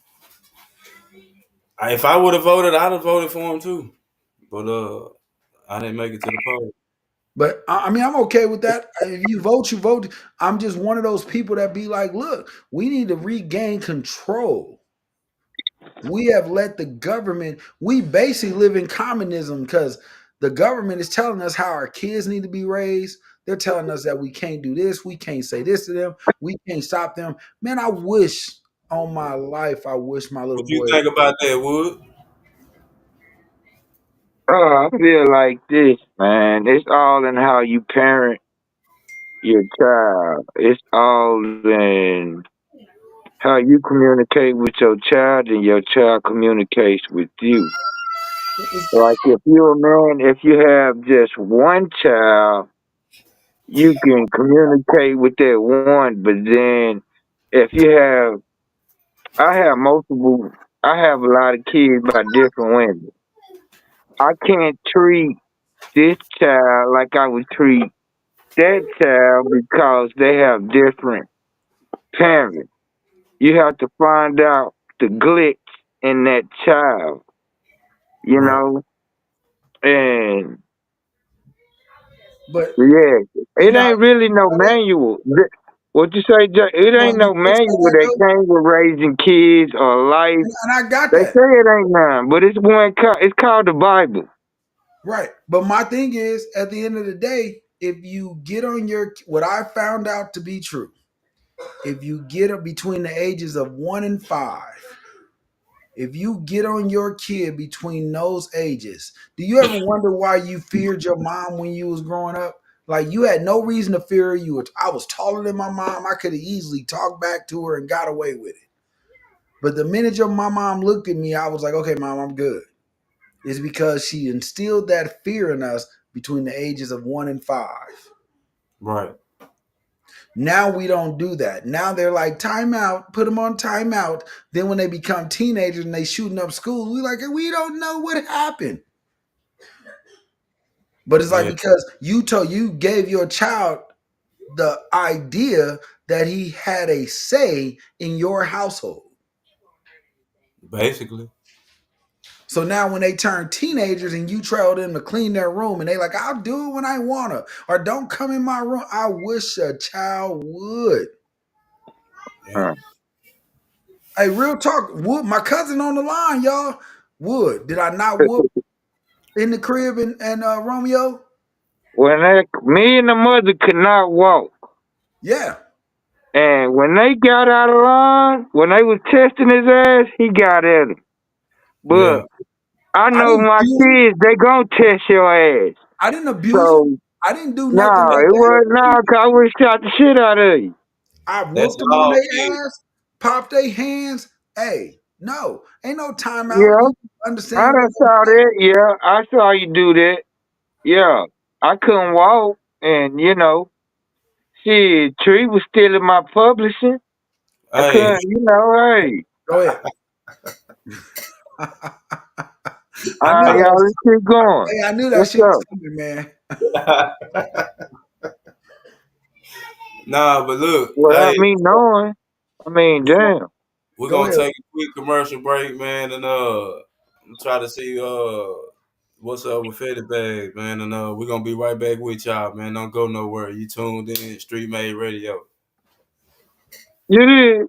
If I would have voted, I'd have voted for him too. But I didn't make it to the poll. But I mean, I'm okay with that. If you vote, you vote. I'm just one of those people that be like, look, we need to regain control. We have let the government, we basically live in communism because the government is telling us how our kids need to be raised. They're telling us that we can't do this, we can't say this to them, we can't stop them. Man, I wish on my life, I wish my little What you boy. think about that, Wood? I feel like this, man. It's all in how you parent your child. It's all in how you communicate with your child and your child communicates with you. Like if you're a man, if you have just one child, you can communicate with that one. But then if you have, I have multiple, I have a lot of kids by different women. I can't treat this child like I would treat that child because they have different parents. You have to find out the glitch in that child, you Right. know, and But Yeah, you it know, ain't really no manual. What you say, Jay? It well, ain't no you say manual that that though, came with raising kids or life. and I got They that. say it ain't none, but it's one. It's called the Bible. Right. But my thing is, at the end of the day, if you get on your, what I found out to be true, if you get up between the ages of 1 and 5, if you get on your kid between those ages, do you ever wonder why you feared your mom when you was growing up? Like you had no reason to fear her. I was taller than my mom. I could have easily talked back to her and got away with it. But the minute my mom looked at me, I was like, okay, mom, I'm good. It's because she instilled that fear in us between the ages of 1 and 5. Right. Now we don't do that. Now they're like, timeout, put them on timeout. Then when they become teenagers and they shooting up schools, we like, we don't know what happened. But it's like Yeah. because you gave your child the idea that he had a say in your household. Basically. So now when they turn teenagers and you tell them to clean their room and they like, I'll do it when I wanna, or don't come in my room. I wish a child would. Yeah. Huh. Hey, real talk. Wood, my cousin on the line, y'all. Wood. Did I not whoop in the crib and Romeo? Me and the mother could not walk, Yeah. and when they got out of line, when they was testing his ass, he got at him. Yeah. But I I know didn't my abuse him. kids, they gonna test your ass. I didn't abuse him. So I didn't do no, nothing that it was bad. no, 'cause I would have shot the shit out of you. I That's whooped them on all kids. their ass, popped their hands. Hey, no, ain't no timeout. Yeah, You I understand what done I'm saw saying? that. Yeah, I saw you do that. Yeah, I couldn't walk, and shit, Tree was still in my publishing. I Hey, couldn't, hey. Go ahead. All I knew right, that y'all, was. let's keep going. Hey, I knew that What's shit was up? coming, man. nah, but look, Without hey, me knowing, I mean, we gon' damn. we Go gonna ahead. take a quick commercial break, man, and try to see what's up with Fetty Bag, man, and we're gonna be right back with y'all, man. Don't go nowhere. You tuned in, Streetmade Radio. You did.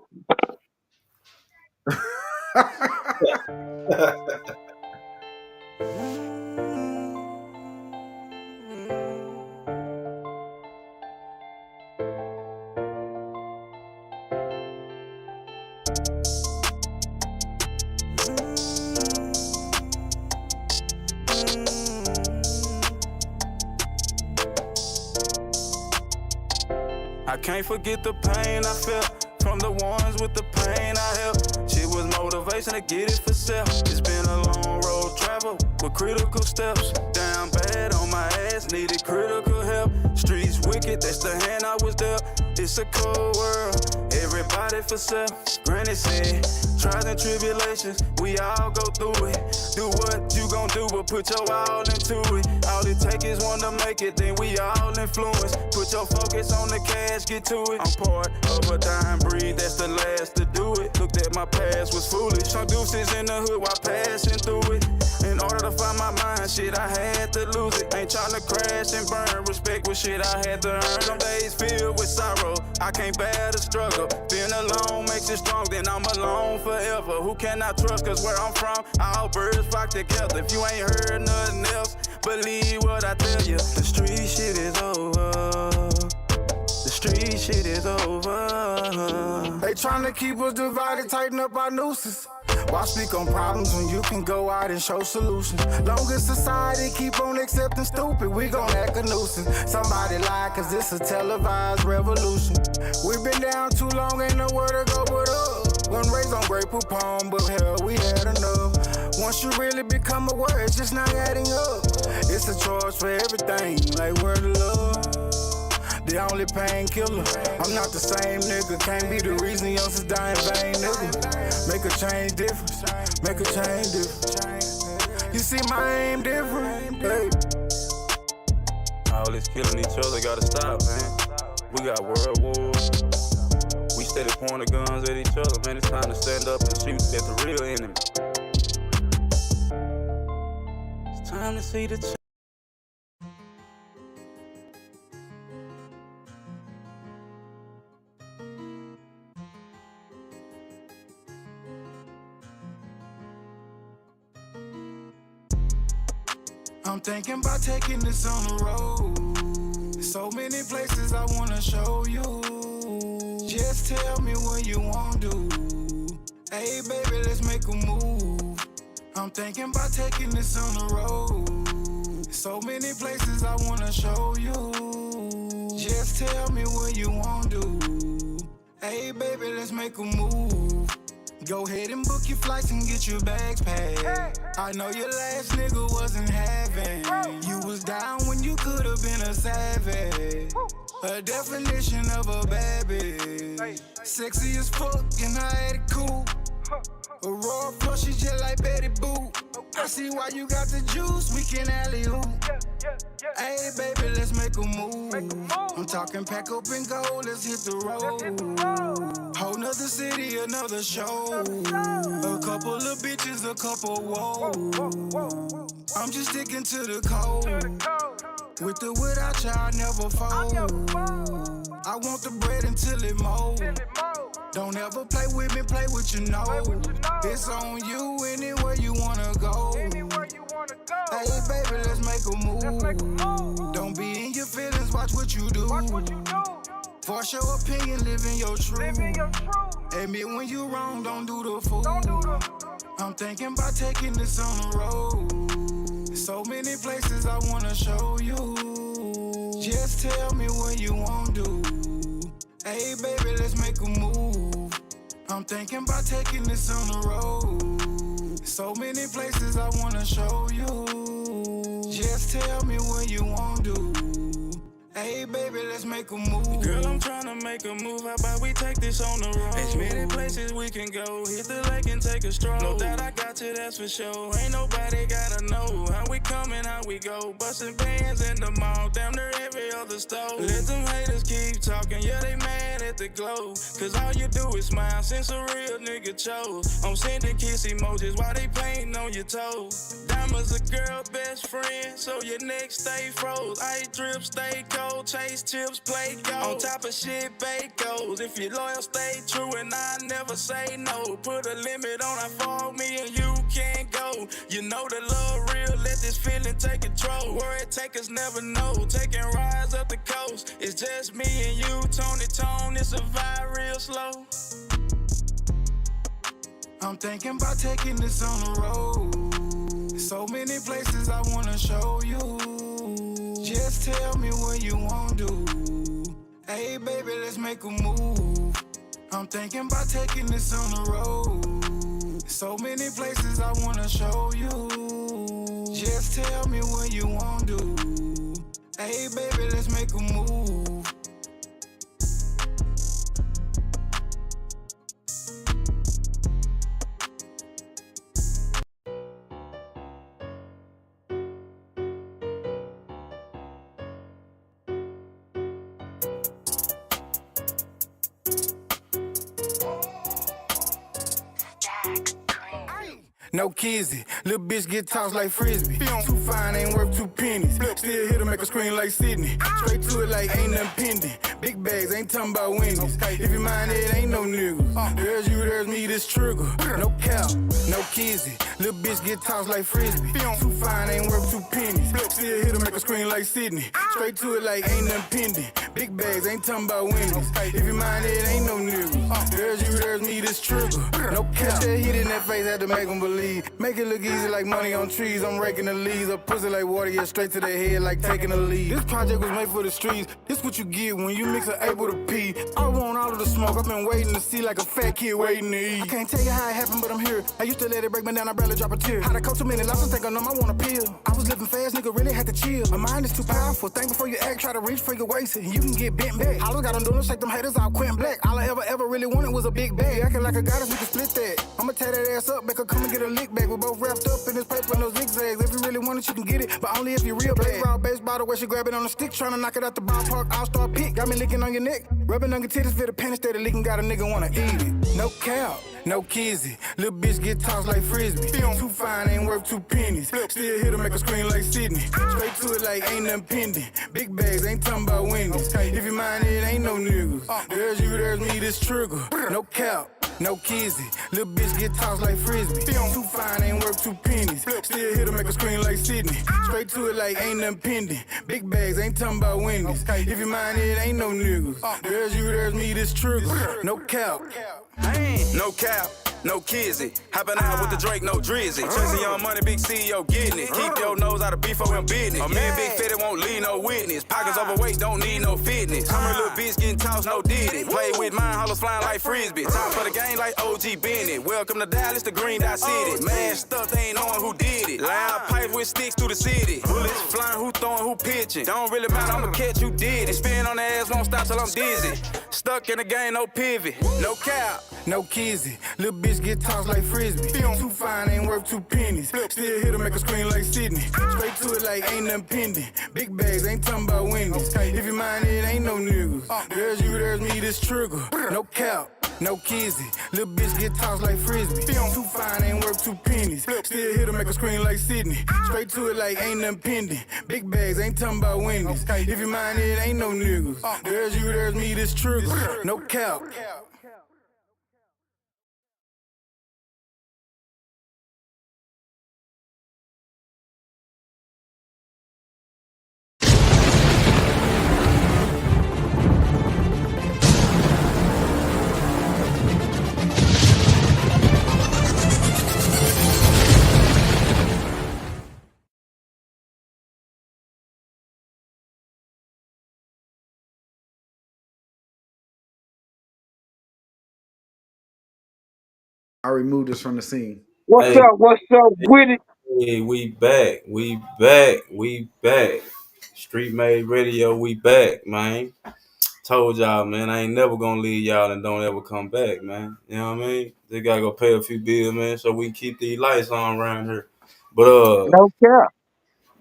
I can't forget the pain I felt from the ones with the pain I helped. Shit was motivation to get it for self. It's been a long road travel with critical steps. Down bad on my ass, needed critical help. Streets wicked, that's the hand I was dealt. It's a cold world, everybody for self. Granny said, trials and tribulations, we all go through it. Do what you gon' do, but put your all into it. All it take is one to make it, then we all influence. Put your focus on the cash, get to it. I'm part of a dying breed, that's the last to do it. Looked at my past, was foolish. Some deuces in the hood while passing through it. In order to find my mind, shit, I had to lose it. Ain't tryna crash and burn, respect was shit I had to earn. Some days filled with sorrow, I can't bear the struggle. Being alone makes it strong, then I'm alone forever. Who can I trust, cause where I'm from, all birds flock together. If you ain't heard nothing else, believe what I tell you. The street shit is over. The street shit is over. They tryna keep us divided, tighten up our nooses. Why speak on problems when you can go out and show solutions? Long as society keep on accepting stupid, we gon' act a nuisance. Somebody lie, cause this a televised revolution. We've been down too long, ain't nowhere to go but up. Wasn't raised on Great Poupon, but hell, we had enough. Once you really become aware, it's just not adding up. It's a choice for everything, like word of love. The only painkiller. I'm not the same nigga. Can't be the reason youngsters die in vain, nigga. Make a change difference. Make a change difference. You see my aim different. Hey. All this killing each other gotta stop, man. We got world wars. We steady pointing guns at each other, man. It's time to stand up and shoot at the real enemy. It's time to see the I'm thinking about taking this on the road. So many places I wanna show you. Just tell me what you want to do. Hey baby, let's make a move. I'm thinking about taking this on the road. So many places I wanna show you. Just tell me what you want to do. Hey baby, let's make a move. Go ahead and book your flights and get your bags packed. I know your last nigga wasn't having. You was down when you could've been a savage. A definition of a bad bitch. Sexy as fuck and I attitude. A raw flush, she just like Betty Boop. I see why you got the juice, we can alley-oop. Hey baby, let's make a move. I'm talking pack up and go, let's hit the road. Whole nother city, another show. A couple of bitches, a couple whoa. I'm just sticking to the code. With or without ya, I never fold. I want the bread until it mold. Don't ever play with me, play with your nose. It's on you anywhere you wanna go. Hey baby, let's make a move. Don't be in your feelings, watch what you do. Force your opinion, live in your truth. Admit when you wrong, don't do the fool. I'm thinking about taking this on the road. So many places I wanna show you. Just tell me what you want to do. Hey baby, let's make a move. I'm thinking about taking this on the road. So many places I wanna show you. Just tell me what you want to do. Hey baby, let's make a move. Girl, I'm tryna make a move. How about we take this on the road? As many places we can go. Hit the lake and take a stroll. Know that I got you, that's for sure. Ain't nobody gotta know how we come and how we go. Bustin' bands in the mall, damn near every other store. Let them haters keep talking, yeah, they mad at the glow. Cause all you do is smile since a real nigga chose. I'm sending kiss emojis while they painting on your toes. Diamonds a girl best friend, so your neck stay froze. Ice drip, stay cold. Chase chips, play gold. On top of shit, bake goals. If you're loyal, stay true, and I never say no. Put a limit on how far me and you can't go. You know the love real, let this feeling take control. Where it take us, never know. Taking rides up the coast. It's just me and you, tone, it's a vibe real slow. I'm thinking about taking this on the road. So many places I wanna show you. Just tell me what you want to do. Hey baby, let's make a move. I'm thinking about taking this on the road. So many places I wanna show you. Just tell me what you want to do. Hey baby, let's make a move. No kizzy, little bitch get tossed like frisbee. Too fine, ain't worth 2 pennies. Still here to make a scream like Sydney. Straight to it like ain't nothing pending. Big bags, ain't talking about Wendy's. If you mind it, ain't no niggas. There's you, there's me, this trigger. No cap, no kizzy, little bitch get tossed like frisbee. Too fine, ain't worth 2 pennies. Still here to make a scream like Sydney. Straight to it like ain't nothing pending. Big bags, ain't talking about Wendy's. If you mind it, ain't no niggas. There's you, there's me, this trigger. No cap, that hit in that face had to make them believe. Make it look easy like money on trees. I'm raking the leaves. A pussy like water, yeah, straight to their head like taking a lead. This project was made for the streets. This what you get when you mix an able to pee. I want all of the smoke. I've been waiting to see like a fat kid waiting to eat. I can't tell you how it happened, but I'm here. I used to let it break me down. I barely drop a tear. How to coach too many losses, think I know I want a pill. I was living fast, nigga, really had to chill. My mind is too powerful. Think before you act, try to reach for your waist, and you can get bent back. All I got on doing is shake them haters out, quitting black. All I ever really wanted was a big bag. Acting like a goddess, we can split that. I'ma tear that ass up, make her come and get a lick back. We both wrapped up in this paper, no zigzags. If you really want it, you can get it, but only if you real bad. Raw baseball, the way she grab it on the stick, tryna knock it out the ballpark. All-star pick, got me licking on your neck, rubbing on your titties, feel the panties steady leaking. Got a nigga wanna eat it. No cap, no kizzy, little bitch get tossed like frisbee. Too fine, ain't worth 2 pennies. Still here to make a scream like Sydney. Straight to it like ain't nothing pending. Big bags, ain't talking about Wendy's. If you mind it, ain't no niggas. There's you, there's me, this trigger. No cap, no kizzy. Little bitch get tossed like frisbee. Too fine, ain't worth 2 pennies. Still here to make a scream like Sydney. Straight to it like ain't nothing pending. Big bags, ain't talking about Wendy's. If you mind it, ain't no niggas. There's you, there's me, this trigger. No cap. No cap, no kizzy. Hopping out with the Drake, no drizzy. Chasing your money, big CEO getting it. Keep your nose out of beef in business. A man big fitted won't leave no witness. Pockets overweight, don't need no fitness. I'm a little bitch getting tossed, no did it. Play with mine, hollows flying like frisbee. Time for the game like OG Bennett. Welcome to Dallas, the Green Dot City. Man stuff, they ain't knowing who did it. Loud pipe with sticks through the city. Bullets flying, who throwing, who pitching. Don't really matter, I'ma catch who did it. Spin on the ass, won't stop till I'm dizzy. Stuck in the game, no pivot, no cap. No kizzy, little bitch get tossed like frisbee. Too fine, ain't worth 2 pennies. Still here to make a scream like Sydney. Straight to it like ain't nothing pending. Big bags, ain't talking about Wendy's. If you mind it, ain't no niggas. There's you, there's me, this trigger. No cap. No kizzy, little bitch get tossed like frisbee. Too fine, ain't worth 2 pennies. Still here to make a scream like Sydney. Straight to it like ain't nothing pending. Big bags, ain't talking about Wendy's. If you mind it, ain't no niggas. There's you, there's me, this trigger. No cap. I removed this from the scene. What's Hey, up? What's up with it? hey, we back. We back. We back. Streetmade Radio, we back, man. Told y'all, man, I ain't never gonna leave y'all and don't ever come back, man. You know what I mean? They gotta go pay a few bills, man, so we can keep these lights on around here. But No cap.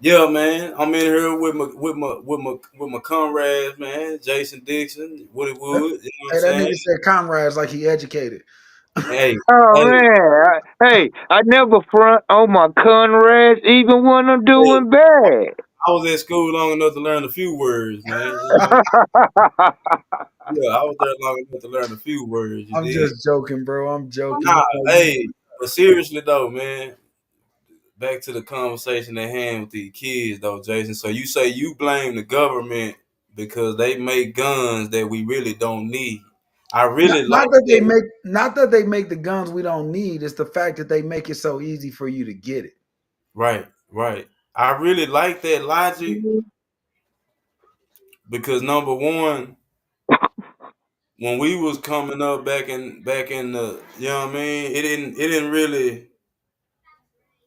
yeah, man, I'm in here with my comrades, man. Jason Dixon, Woody Wood. You know what Hey, I'm that saying? nigga said comrades like he educated. Hey, Oh hey, man, I never front on my comrades, even when I'm hey. doing bad. I was at school long enough to learn a few words, man. You know? Yeah, I was there long enough to learn a few words. You I'm did. just joking, bro. I'm joking. Nah, hey, but seriously though, man. Back to the conversation at hand with these kids, though, Jason. So you say you blame the government because they make guns that we really don't need. I Not, really not like that they that. make not that they make the guns we don't need. It's the fact that they make it so easy for you to get it. Right, right. I really like that logic because number one, when we was coming up back in the, you know what I mean, it didn't really,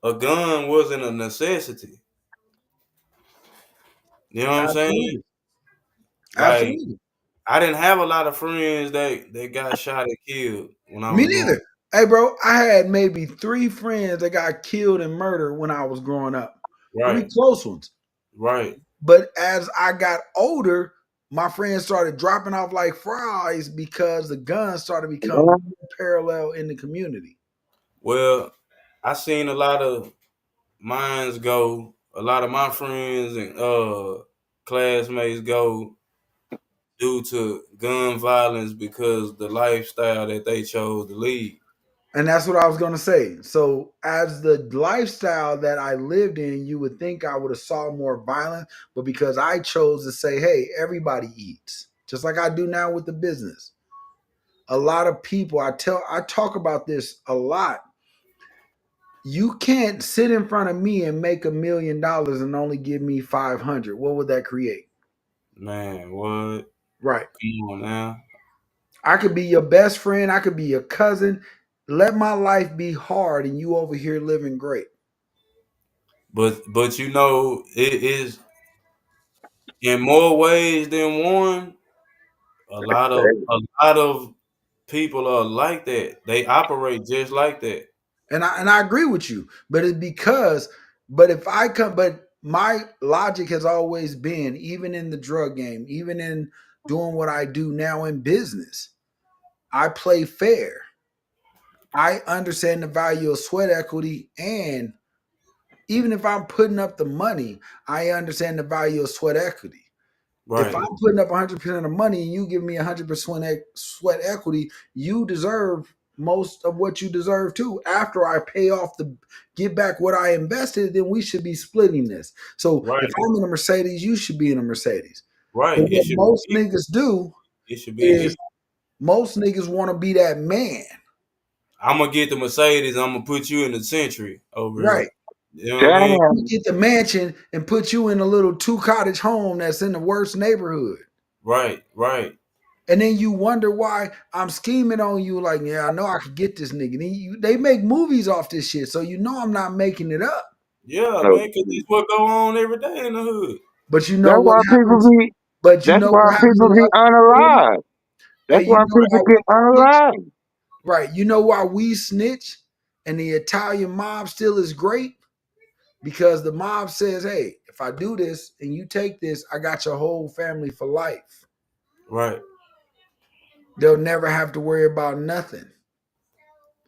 a gun wasn't a necessity. You know what I'm saying? Absolutely. Like Absolutely. I didn't have a lot of friends that got shot and killed when I Me was growing. neither. Hey, bro, I had maybe 3 friends that got killed and murdered when I was growing up. 3 Right, close ones. right. But as I got older, my friends started dropping off like flies because the guns started becoming parallel in the community. Well, I seen a lot of mines go, a lot of my friends and classmates go due to gun violence because the lifestyle that they chose to lead. And that's what I was going to say. So, as the lifestyle that I lived in, you would think I would have saw more violence, but because I chose to say, "Hey, everybody eats," just like I do now with the business. A lot of people, I talk about this a lot. You can't sit in front of me and make $1 million and only give me 500. What would that create? Man, what? Right. Come on now. I could be your best friend. I could be your cousin. Let my life be hard and you over here living great. But you know, it is in more ways than one. A lot of people are like that. They operate just like that. And I agree with you. But it's because, but if I come, but my logic has always been, even in the drug game, even in doing what I do now in business, I play fair. I understand the value of sweat equity, and even if I'm putting up the money, I understand the value of sweat equity. If Right. I'm putting up 100% of the money and you give me 100% sweat equity, you deserve most of what you deserve too. After I pay off the get back what I invested, then we should be splitting this. So Right. if I'm in a Mercedes, you should be in a Mercedes. Right. But It what should most be. niggas do It should be. is most niggas want to be that man. I'm gonna get the Mercedes. I'm gonna put you in the Century over Right. here. You know what I mean? You Damn. get the mansion and put you in a little two cottage home that's in the worst neighborhood. Right. Right. And then you wonder why I'm scheming on you. Like, yeah, I know I could get this nigga. They make movies off this shit, so you know I'm not making it up. Yeah, Oh, man. Cause it's what go on every day in the hood. But you know that's what why people happens. be. But you That's know why what happens people in be other areas? unalive. Hey, That's you why know people how get we snitch? unalive. Right. You know why we snitch and the Italian mob still is great? Because the mob says, hey, if I do this and you take this, I got your whole family for life. Right. They'll never have to worry about nothing.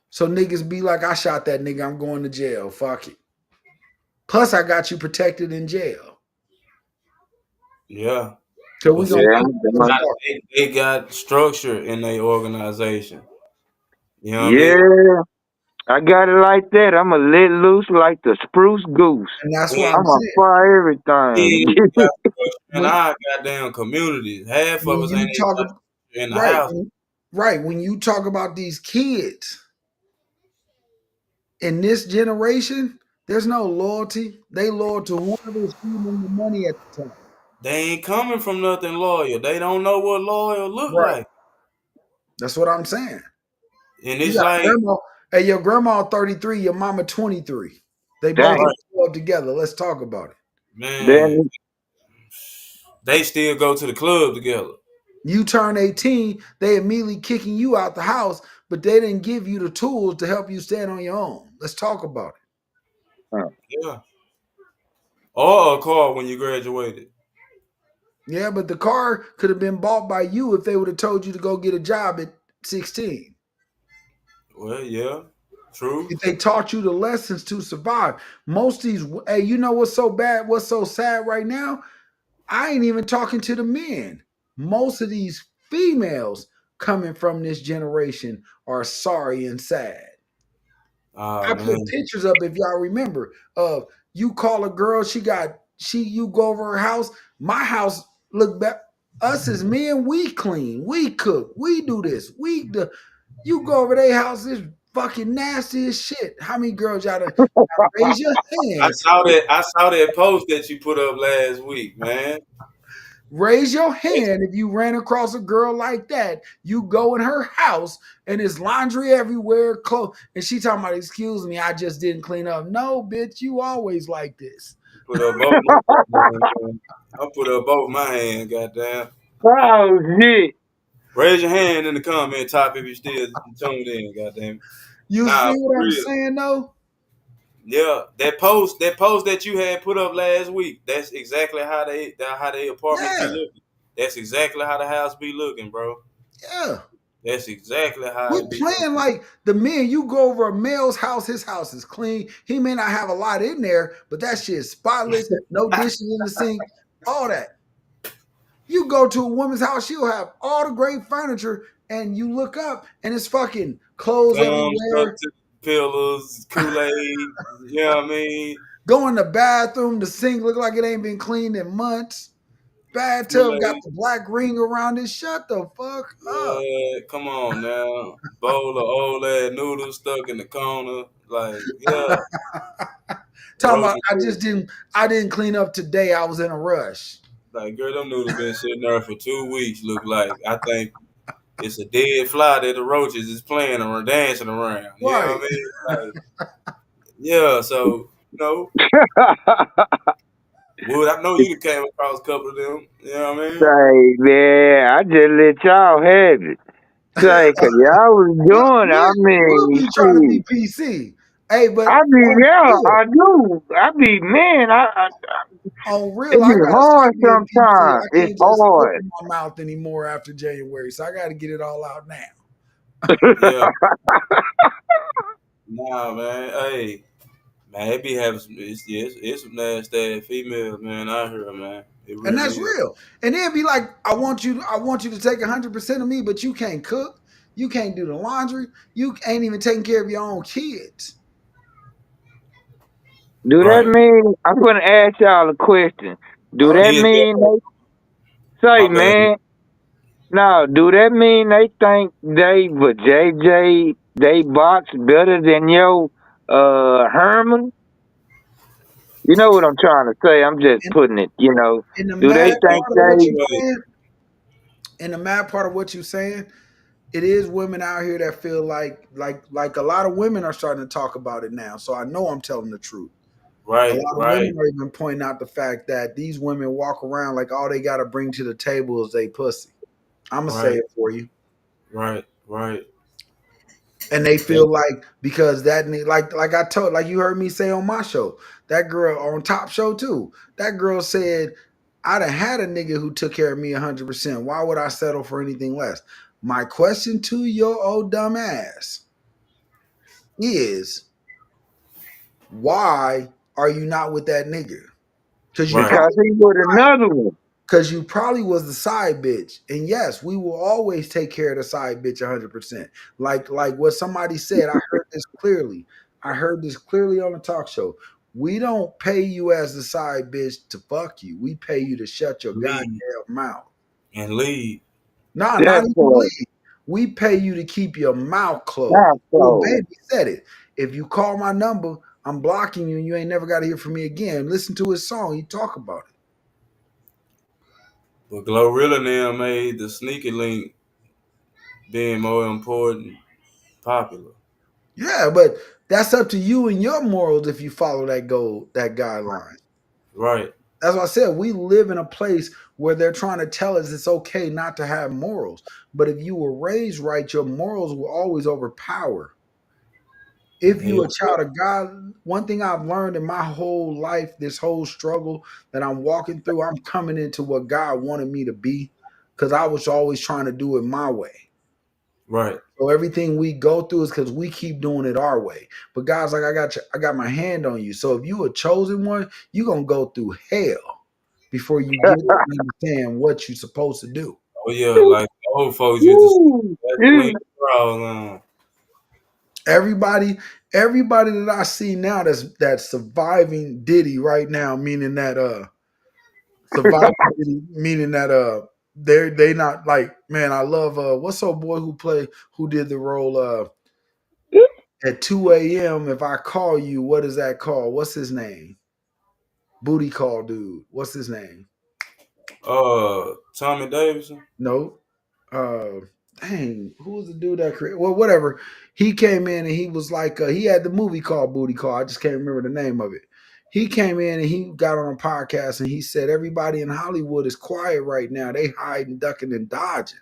So niggas be like, I shot that nigga, I'm going to jail. Fuck it. Plus, I got you protected in jail. Yeah. So But we see, gonna Yeah. they got structure in their organization. You know what I mean? Yeah. I got it like that. I'm a let loose like the spruce goose. and that's We what ain't, I'm I'm a saying. fire we everything. ain't even got structure in When our goddamn communities. Half of when us you ain't even got talk structure in the right, house. right, when you talk about these kids in this generation, there's no loyalty. They loyal to whoever is feeding them the money at the time. They ain't coming from nothing loyal. They don't know what loyal look Right. like. That's what I'm saying. And You it's got like, grandma. Hey, your grandma 33, your mama 23. They both Damn. right, in club together. Let's talk about it. man, Then they still go to the club together. You turn 18, they immediately kicking you out the house, but they didn't give you the tools to help you stand on your own. Let's talk about it. Yeah. Or a car when you graduated. Yeah, but the car could have been bought by you if they would have told you to go get a job at 16. Well, yeah. True. If they taught you the lessons to survive. Most of these, hey, you know what's so bad, what's so sad right now? I ain't even talking to the men. Most of these females coming from this generation are sorry and sad. Ah, I put man. pictures up if y'all remember of you call a girl, you go over her house. My house look back. Us as men, we clean, we cook, we do this, you go over their house, it's fucking nasty as shit. How many girls y'all done, raise your I hand? saw that. I saw that post that you put up last week, man. Raise your hand if you ran across a girl like that. You go in her house and it's laundry everywhere, clothes, and she talking about, excuse me, I just didn't clean up. No, bitch, you always like this. Put up both my goddamn. I put up both my hands, goddamn. oh shit. Raise your hand in the comment top if you still tuned in, goddamn. You Nah, see for what I'm real. saying though? Yeah, that post that you had put up last week. That's exactly how they apartments be Yeah, looking. That's exactly how the house be looking, bro. yeah. That's exactly how We it be playing looking. like the men. You go over a male's house, his house is clean. He may not have a lot in there, but that shit is spotless, no dishes in the sink, all that. You go to a woman's house, she'll have all the great furniture, and you look up and it's fucking clothes Gum stuck everywhere. to pillows, Kool-Aid, you know what I mean? Go in the bathroom, the sink look like it ain't been cleaned in months. Bathtub got Kool-Aid. the black ring around it. Shut the fuck up. Yeah, come on now. Bowl of old ass noodles stuck in the corner. Like, yeah, Talking about roasting. I didn't clean up today. I was in a rush. Like, girl, them noodles been sitting there for 2 weeks. Look like I think it's a dead fly that the roaches is playing or dancing around. You know Right. what I mean? Like, yeah. So Wood, I know you done came across a couple of them. You know what I mean? Say, man, I just let y'all have it. Say, cause y'all was doing, I We'll mean, be trying to be shit. PC. Hey, but I be, yeah, real, I do. I be, man, on real, it I be gotta hard start being PC. sometimes. I It's can't just hard. open my mouth anymore after January. So I gotta get it all out now. Yeah. Nah, man. Hey, man, it be having some. It's some nasty ass females, man. Out here, man. It And really that's is. real. And then be like, I want you to take 100% of me, but you can't cook. You can't do the laundry. You ain't even taking care of your own kids. Do that Right. mean I'm gonna ask y'all a question? Do Oh, that Yeah. mean they say, My bad. man? No, do that mean they think they but JJ they box better than yo Herman? You know what I'm trying to say. I'm just in, putting it, in the Do they mad think part of what they you saying, in the mad part of what you saying, it is women out here that feel like a lot of women are starting to talk about it now. So I know I'm telling the truth. A Right. lot of Right. women are even pointing out the fact that these women walk around like all they got to bring to the table is they pussy. I'm gonna say Right. it for you. Right. Right. And they Yeah. feel like because like I told, like you heard me say on my show, that girl on Top Show too. That girl said, "I done had a nigga who took care of me 100%. Why would I settle for anything less?" My question to your old dumb ass is, why are you not with that nigga? Because you Right. because probably he with another one. Because you probably was the side bitch. And yes, we will always take care of the side bitch 100%. Like what somebody said, I heard this clearly. I heard this clearly on the talk show. We don't pay you as the side bitch to fuck you. We pay you to shut your goddamn Lead mouth. and lead. Nah, not That's even so. leave. We pay you to keep your mouth closed. That's Well, so. baby said it. If you call my number, I'm blocking you and you ain't never got to hear from me again. Listen to his song. He talk about it. But Glorilla now made the sneaker link being more important popular. Yeah, but that's up to you and your morals if you follow that guideline. Right. That's what I said. We live in a place where they're trying to tell us it's okay not to have morals. But if you were raised right, your morals will always overpower. If Hell you a child of God, one thing I've learned in my whole life, this whole struggle that I'm walking through, I'm coming into what God wanted me to be because I was always trying to do it my way. right. So everything we go through is because we keep doing it our way. But God's like, I got my hand on you. So if you a chosen one, you're gonna go through hell before you get to understand what you're supposed to do. Oh yeah, like old folks used to say, Woo. Vaseline crawl on. Everybody that I see now that's surviving Diddy right now, meaning that surviving Diddy, meaning that they not like, man, I love what's old boy who did the role at 2 a.m. if I call you, what is that called? What's his name? Booty call dude. What's his name? Tommy Davidson. No. Uh dang, who was the dude that created, well, whatever. He came in and he was like he had the movie called Booty Call. I just can't remember the name of it. He came in and he got on a podcast and he said everybody in Hollywood is quiet right now. They hiding, ducking, and dodging.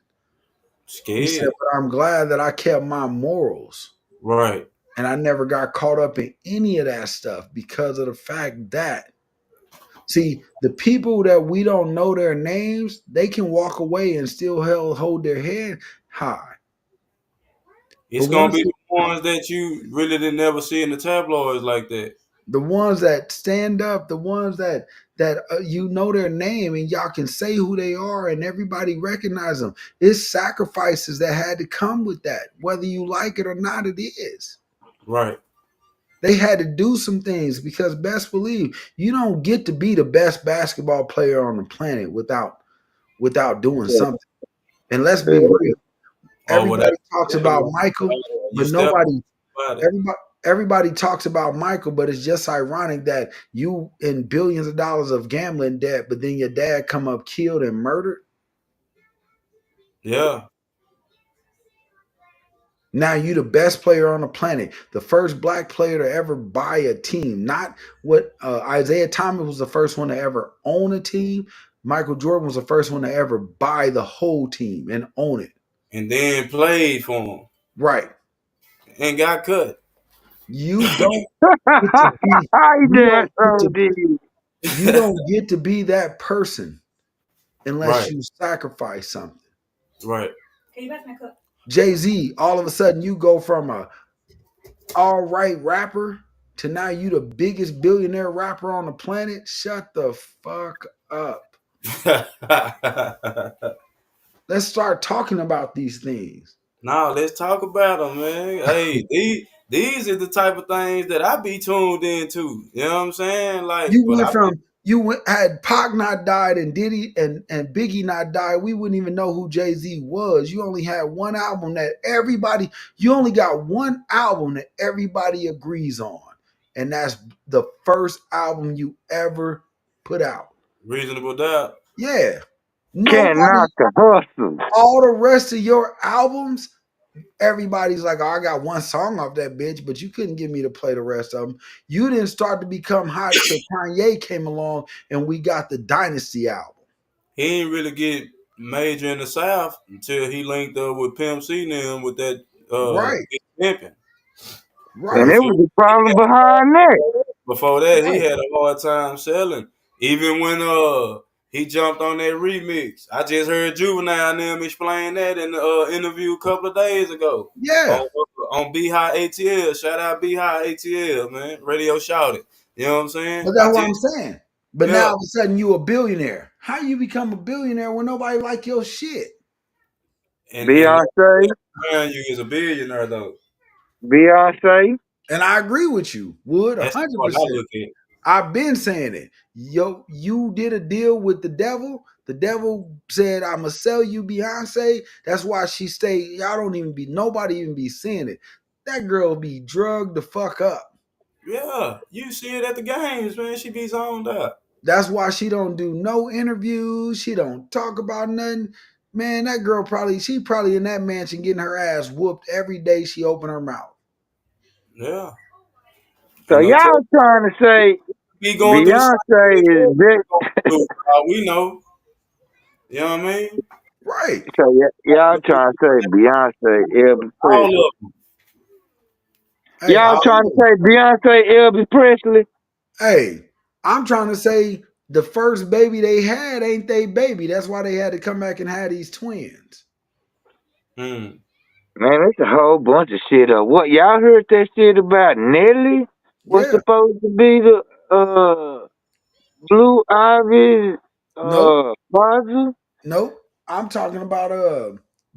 He said, Scared. but I'm glad that I kept my morals. Right. And I never got caught up in any of that stuff because of the fact that, see, the people that we don't know their names, they can walk away and still hold their head high. But It's gonna be the ones that you really didn't never see in the tabloids like that. the ones that stand up, the ones that you know their name and y'all can say who they are and everybody recognize them. It's sacrifices that had to come with that, whether you like it or not. It is. Right. They had to do some things because best believe you don't get to be the best basketball player on the planet without doing something. And let's be real. Or whatever. Everybody talks about Michael, You but step nobody about it. everybody talks about Michael, but it's just ironic that you in billions of dollars of gambling debt, but then your dad come up killed and murdered. Yeah. Now you the best player on the planet, the first black player to ever buy a team. Not what Isaiah Thomas was the first one to ever own a team. Michael Jordan was the first one to ever buy the whole team and own it. And then played for him Right. and got cut. You don't get to be. You That don't get so to. did. You don't get to be that person unless Right. you sacrifice something. Right. Jay-Z, all of a sudden you go from a all right rapper to now you the biggest billionaire rapper on the planet. Shut the fuck up. Let's start talking about these things. Now let's talk about them, man. Hey, these are the type of things that I be tuned into. You know what I'm saying? Like, You but went I be from had Pac not died and Diddy and Biggie not died, we wouldn't even know who Jay-Z was. You only had one album that everybody you only got one album that everybody agrees on. And that's the first album you ever put out. reasonable doubt. Yeah. Can't Nobody knock the hustle. all the rest of your albums, everybody's like, oh, I got one song off that bitch, but you couldn't get me to play the rest of them. You didn't start to become hot till Kanye came along and we got the Dynasty album. He ain't really get major in the South until he linked up with Pimp C and them with that Right, Big Pimpin'. And right. it was the problem behind that. Before that, he Right. had a hard time selling. Even when he jumped on that remix. I just heard Juvenile and them explain that in the interview a couple of days ago. Yeah. On Beehive ATL. Shout out Beehive ATL, man. Radio shouted. You know what I'm saying? But that's what I'm saying. But now Yeah. all of a sudden you a billionaire. How you become a billionaire when nobody like your shit? And Beyonce, around you is a billionaire though. Beyonce. And I agree with you, Wood, That's the 100%. part I look at. I've been saying it. Yo, you did a deal with the devil. The devil said, I'ma sell you Beyonce. That's why she stayed. Y'all don't even be nobody even be seeing it. That girl be drugged the fuck up. Yeah, you see it at the games, man. She be zoned out. That's why she don't do no interviews. She don't talk about nothing. Man, that girl she probably in that mansion getting her ass whooped every day she open her mouth. Yeah. So And no tell y'all trying to say be going through the Beyonce same is big. thing all we know. You know what I mean? Right. So y'all trying to say Beyonce, Elvis All Presley. of them. Hey, Y'all trying to say Beyonce, Elvis Presley. hey, I'm trying to say the first baby they had ain't they baby. That's why they had to come back and have these twins. Hmm. Man, it's a whole bunch of shit. What y'all heard that shit about Nelly? Was Yeah. supposed to be the Blue Ivy Nope. father? Nope. I'm talking about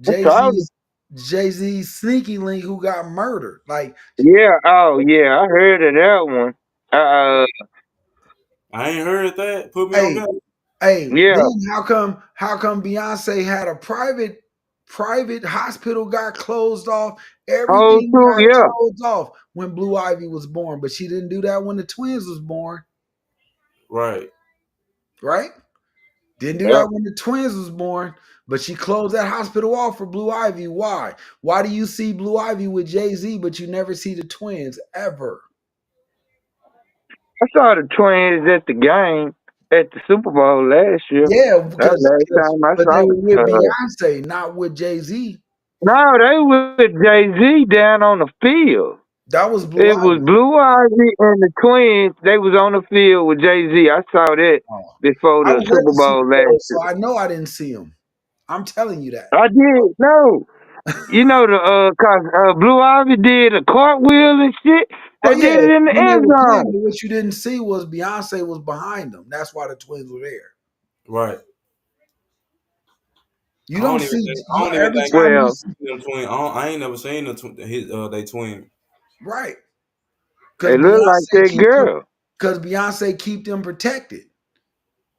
I saw it. Jay-Z's sneaky link who got murdered. Like, Yeah, oh yeah, I heard of that one. Uh, I ain't heard that. Put me on hey, game. yeah, then how come Beyonce had a private hospital got closed off, whole everything two, got yeah. closed off when Blue Ivy was born, but she didn't do that when the twins was born, Right. right? Didn't do Yeah. that when the twins was born, but she closed that hospital off for Blue Ivy. Why? Why do you see Blue Ivy with Jay-Z, but you never see the twins ever? I saw the twins at the game at the Super Bowl last year. Yeah, That was the last time I but they saw were with it. Beyonce, not with Jay-Z. No, they with Jay Z down on the field. That was Blue It was Ivy. Blue Ivy and the twins. They was on the field with Jay Z. I saw that Oh. before I the was at Super the Super Bowl last Bowl, year. so I know I didn't see him. I'm telling you that. I did no. You know cause Blue Ivy did a cartwheel and shit. Oh They yeah, did it in the when they end were playing, zone. but what you didn't see was Beyonce was behind them. That's why the twins were there. Right. You don't see I you don't even every think time you Well, see them twin. I ain't never seen they twin. right because it looked like that girl. Beyonce keep them protected.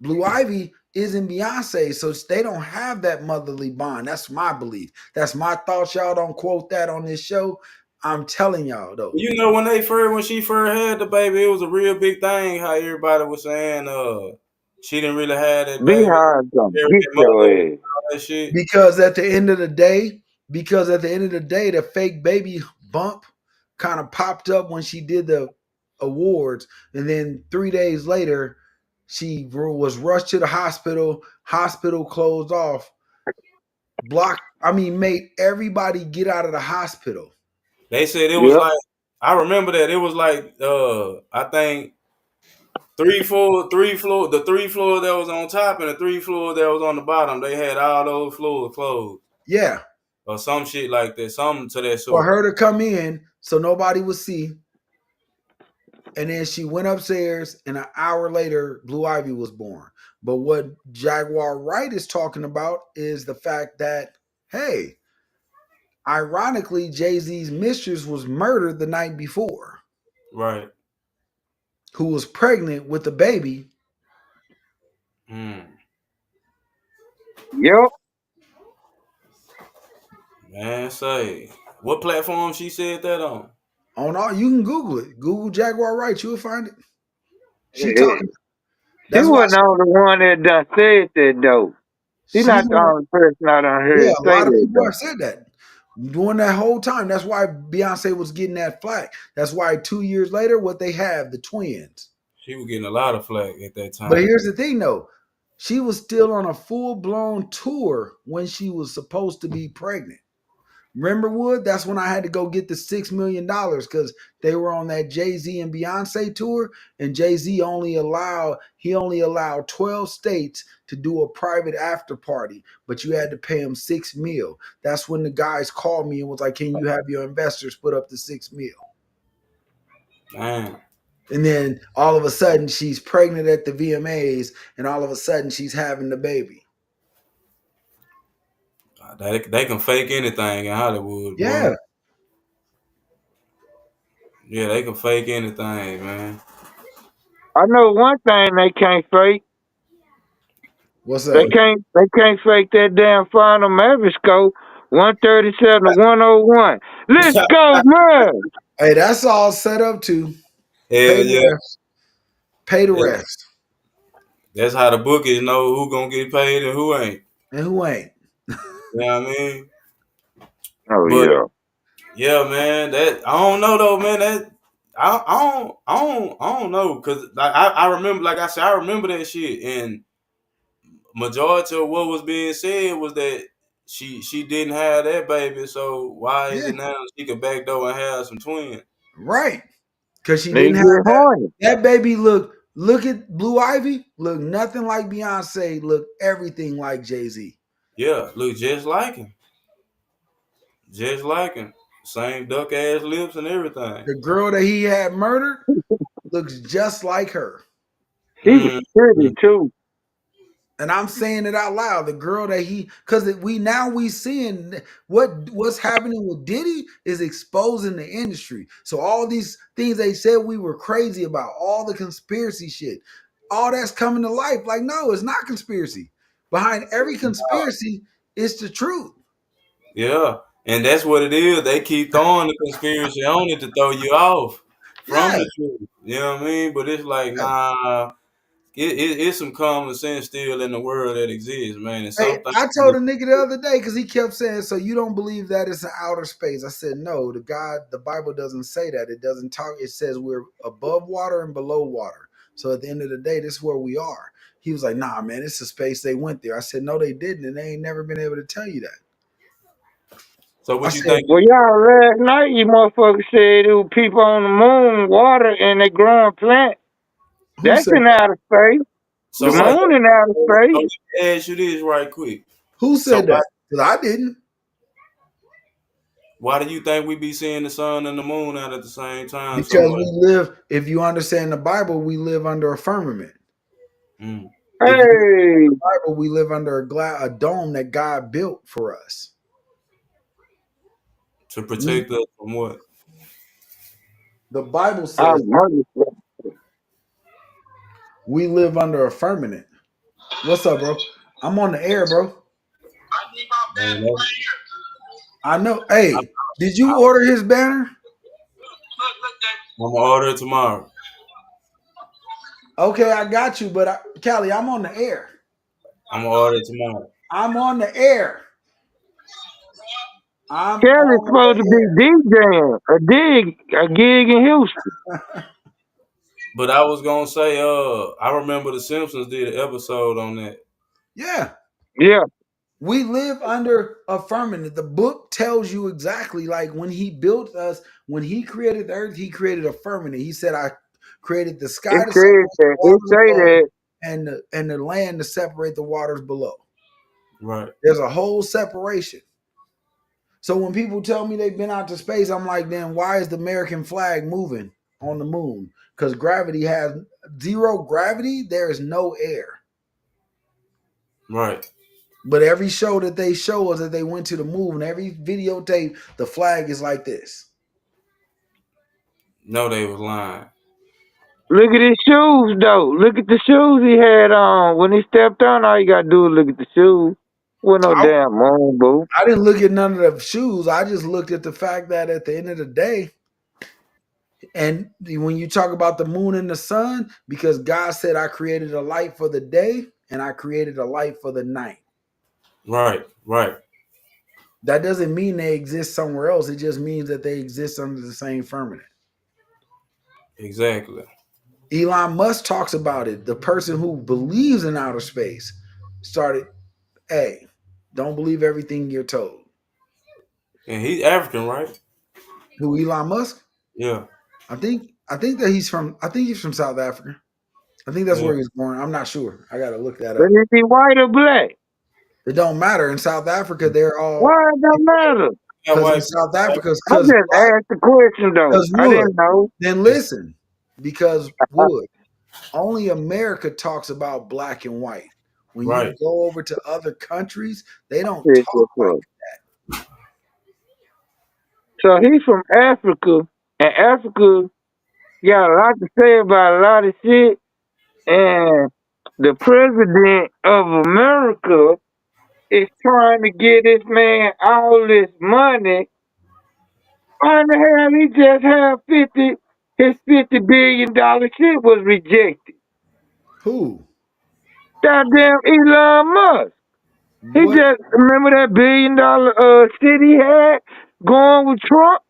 Blue Ivy isn't Beyonce, so they don't have that motherly bond. That's my belief. That's my thoughts. Y'all don't quote that on this show. I'm telling y'all though. You know when she first had the baby, it was a real big thing. How everybody was saying she didn't really have that baby. Beehive gonna Every get your mother, ass. all that shit. Because at the end of the day, the fake baby bump kind of popped up when she did the awards, and then 3 days later, she was rushed to the hospital. Hospital closed off. Made everybody get out of the hospital. They said it was Yep. like I remember that it was like I think the three floor that was on top and the three floor that was on the bottom. They had all those floors closed Yeah, or some shit like that, something to that for sort. her to come in so nobody would see. And then she went upstairs, and an hour later, Blue Ivy was born. But what Jaguar Wright is talking about is the fact that, hey, Ironically, Jay-Z's mistress was murdered the night before, Right. who was pregnant with a baby. Mm. Yep. Man, say, what platform she said that on? On all, you can Google it. Google Jaguar Wright, you'll find it. She She talking. That's why wasn't the only one that done said that though. She's she's not the only person I done yeah. heard A say lot of that people though. have said that during that whole time. That's why Beyonce was getting that flack. That's why 2 years later, what they have, the twins. She was getting a lot of flack at that But time. here's the thing, though. She was still on a full blown tour when she was supposed to be pregnant. Remember, Wood? That's when I had to go get the $6 million because they were on that Jay-Z and Beyonce tour, and Jay-Z only allowed 12 states to do a private after party, but you had to pay him $6 million. That's when the guys called me and was like, "Can you have your investors put up the $6 million?" Man, And then all of a sudden she's pregnant at the VMAs, and all of a sudden she's having the baby. they can fake anything in Hollywood, Yeah. boy. Yeah, they can fake anything, man. I know one thing they can't fake. What's up? They can't fake that damn final Mavericks score 137 to 101. Let's go, man. Hey, that's all set up to pay Hell the yeah. rest. Pay the Yeah. rest. That's how the bookies know who gonna get paid and who ain't. And who ain't? You know what I mean? Oh But yeah. yeah, man, that I don't know though, man. That I don't know because like I remember, like I said, I remember that shit, and majority of what was being said was that she didn't have that baby, so why is Yeah, it now she could backdoor and have some twins? right. Because she They didn't get have that. horny. That baby look at Blue Ivy. Look nothing like Beyonce. Look everything like Jay-Z. Yeah, look just like him, same duck ass lips and everything. The girl that he had murdered looks just like her. She's Mm. pretty too. And I'm saying it out loud. The girl that because we seeing what's happening with Diddy is exposing the industry. So all these things they said we were crazy about, all the conspiracy shit, all that's coming to life. Like, no, it's not conspiracy. Behind every conspiracy is the truth. Yeah, and that's what it is. They keep throwing the conspiracy on it to throw you off from Yeah. the truth. You know what I mean? But it's like, Yeah. nah, it's some common sense still in the world that exists, man. And Hey, something, I told a nigga the other day because he kept saying, "So you don't believe that it's an outer space?" I said, "No, the Bible doesn't say that. It doesn't talk. It says we're above water and below water. So at the end of the day, this is where we are." He was like, "Nah, man, it's a space. They went there." I said, "No, they didn't, and they ain't never been able to tell you that." so I what you said, think? Well, y'all last night you motherfuckers said it was people on the moon, water, and they growing plants. "Who That's said in that? outer space. Who The So said right, that? moon in outer so space. let me ask you this right quick. Who So said that?" Because I didn't. why do you think we be seeing the sun and the moon out at the same time so Because much? we live. If you understand the Bible, we live under a firmament. Mm. If you understand Hey, the Bible, we live under a dome that God built for us. To We protect us from what? the Bible I says was we live under a firmament. What's up, bro? I'm on the air, bro. Man, that's, I know. I, Hey, did you order his banner? I'm gonna order it tomorrow. Okay, I got you. But Callie, I'm on the air. I'm gonna order it tomorrow. I'm on the air. I'm Kelly's on supposed to be the DJing a gig in Houston. But I was gonna say, I remember the Simpsons did an episode on that. yeah. Yeah, We live under a firmament. The book tells you exactly like when he built us, when he created the earth, he created a firmament. He said, I created the sky it to says separate the that. It waters say above that. and the land to separate the waters below. Right. There's a whole separation. So when people tell me they've been out to space, I'm like, then why is the American flag moving on the moon? Because gravity has zero gravity, there is no air. Right. But every show that they show us that they went to the moon, and every videotape, the flag is like this. No, they was lying. Look at his shoes, though. Look at the shoes he had on. When he stepped on, all you got to do is look at the shoes. Wasn't no I, damn moon, boo. I didn't look at none of the shoes. I just looked at the fact that at the end of the day, and when you talk about the moon and the sun, because God said, I created a light for the day and I created a light for the night. Right, right. That doesn't mean they exist somewhere else. It just means that they exist under the same firmament. Exactly. Elon Musk talks about it. The person who believes in outer space started, hey, don't believe everything you're told. And he's African, right? Who, Elon Musk? Yeah. I think he's from South Africa. I think that's Yeah. where he's born. I'm not sure. I gotta look that But up. is he white or black? It don't matter. In South Africa, they're all Why it don't matter? Yeah, because in white. South Africa, I just asked the question, though. I wood. didn't know. Then listen, because wood. Only America talks about black and white. When you Right. go over to other countries, they don't Yes, talk yes, like yes. So he's from Africa, and Africa got a lot to say about a lot of shit. And the president of America is trying to get this man all this money. Why the hell he just had 50, his $50 billion shit was rejected. who? Goddamn Elon Musk. He What? just, remember that $1 billion shit he had going with Trump?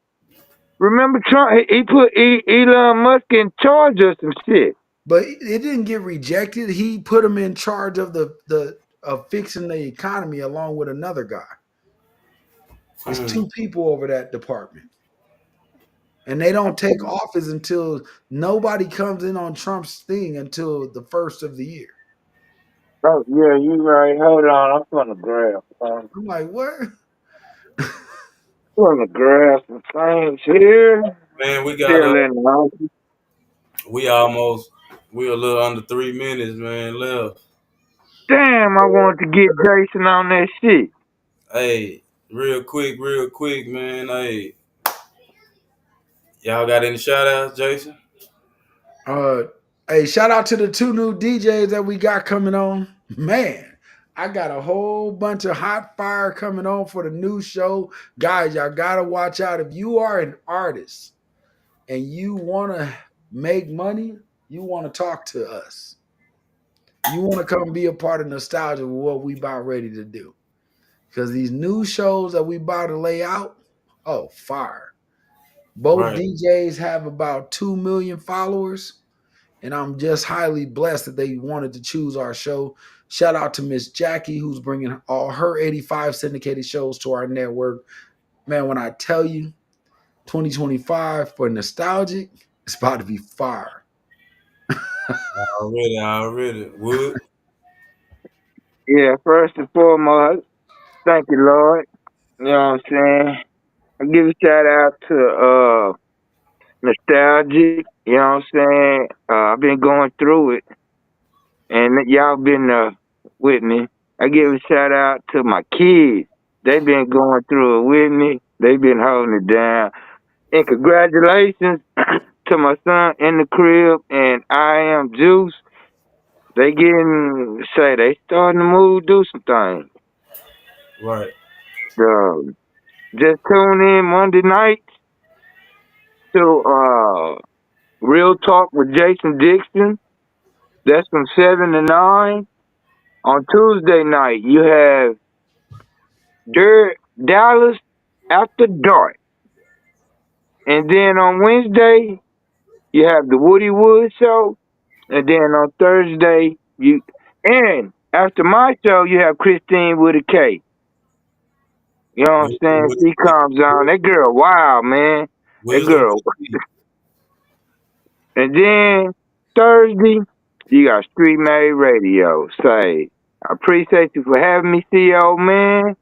Remember Trump, he put Elon Musk in charge of some shit. But it didn't get rejected. He put him in charge of the of fixing the economy along with another guy. It's two people over that department. And they don't take office until nobody comes in on Trump's thing until the first of the year. Oh, yeah, you right. Hold on, I'm gonna grab. I'm like, what? I'm gonna grab some things here. Man, we got Still in the house. we a little under 3 minutes, man, left. Damn, I wanted to get Jason on that shit. Hey, real quick, man. Hey, y'all got any shout outs, Jason? Hey, shout out to the two new DJs that we got coming on. Man, I got a whole bunch of hot fire coming on for the new show. Guys, y'all gotta watch out. If you are an artist and you wanna make money, you wanna talk to us. You wanna come be a part of nostalgia with what we about ready to do. Because these new shows that we about to lay out, oh, fire. Both Right. DJs have about 2 million followers. And I'm just highly blessed that they wanted to choose our show. Shout out to Miss Jackie, who's bringing all her 85 syndicated shows to our network. Man, when I tell you 2025 for nostalgic, it's about to be fire. Already. Wood. Yeah, first and foremost, thank you, Lord. You know what I'm saying? I give a shout out to Nostalgic. You know what I'm saying? I've been going through it, and y'all been with me. I give a shout out to my kids. They've been going through it with me. They've been holding it down. And congratulations to my son in the crib and I am Juice. They starting to move, do some things. Right. Uh, just tune in Monday night to Real Talk with Jason Dixon. That's from 7 to 9. On Tuesday night, you have Dallas After Dark. And then on Wednesday, you have the Woody Wood Show. And then on Thursday, and after my show, you have Christine with a K. You know what I'm saying? She comes on. That girl, wow, man. That Wisdom. girl. And then Thursday, you got Streetmade Radio. Say, I appreciate you for having me, CEO, man.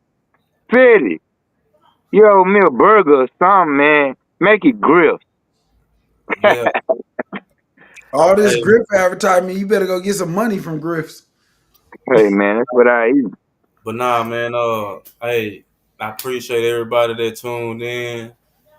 Fitty, you owe me a burger or something, man. Make it grip. Yeah. All this Hey, Griff advertisement, you better go get some money from Griff's. Hey, man, that's what I eat. But nah, man. Hey, I appreciate everybody that tuned in.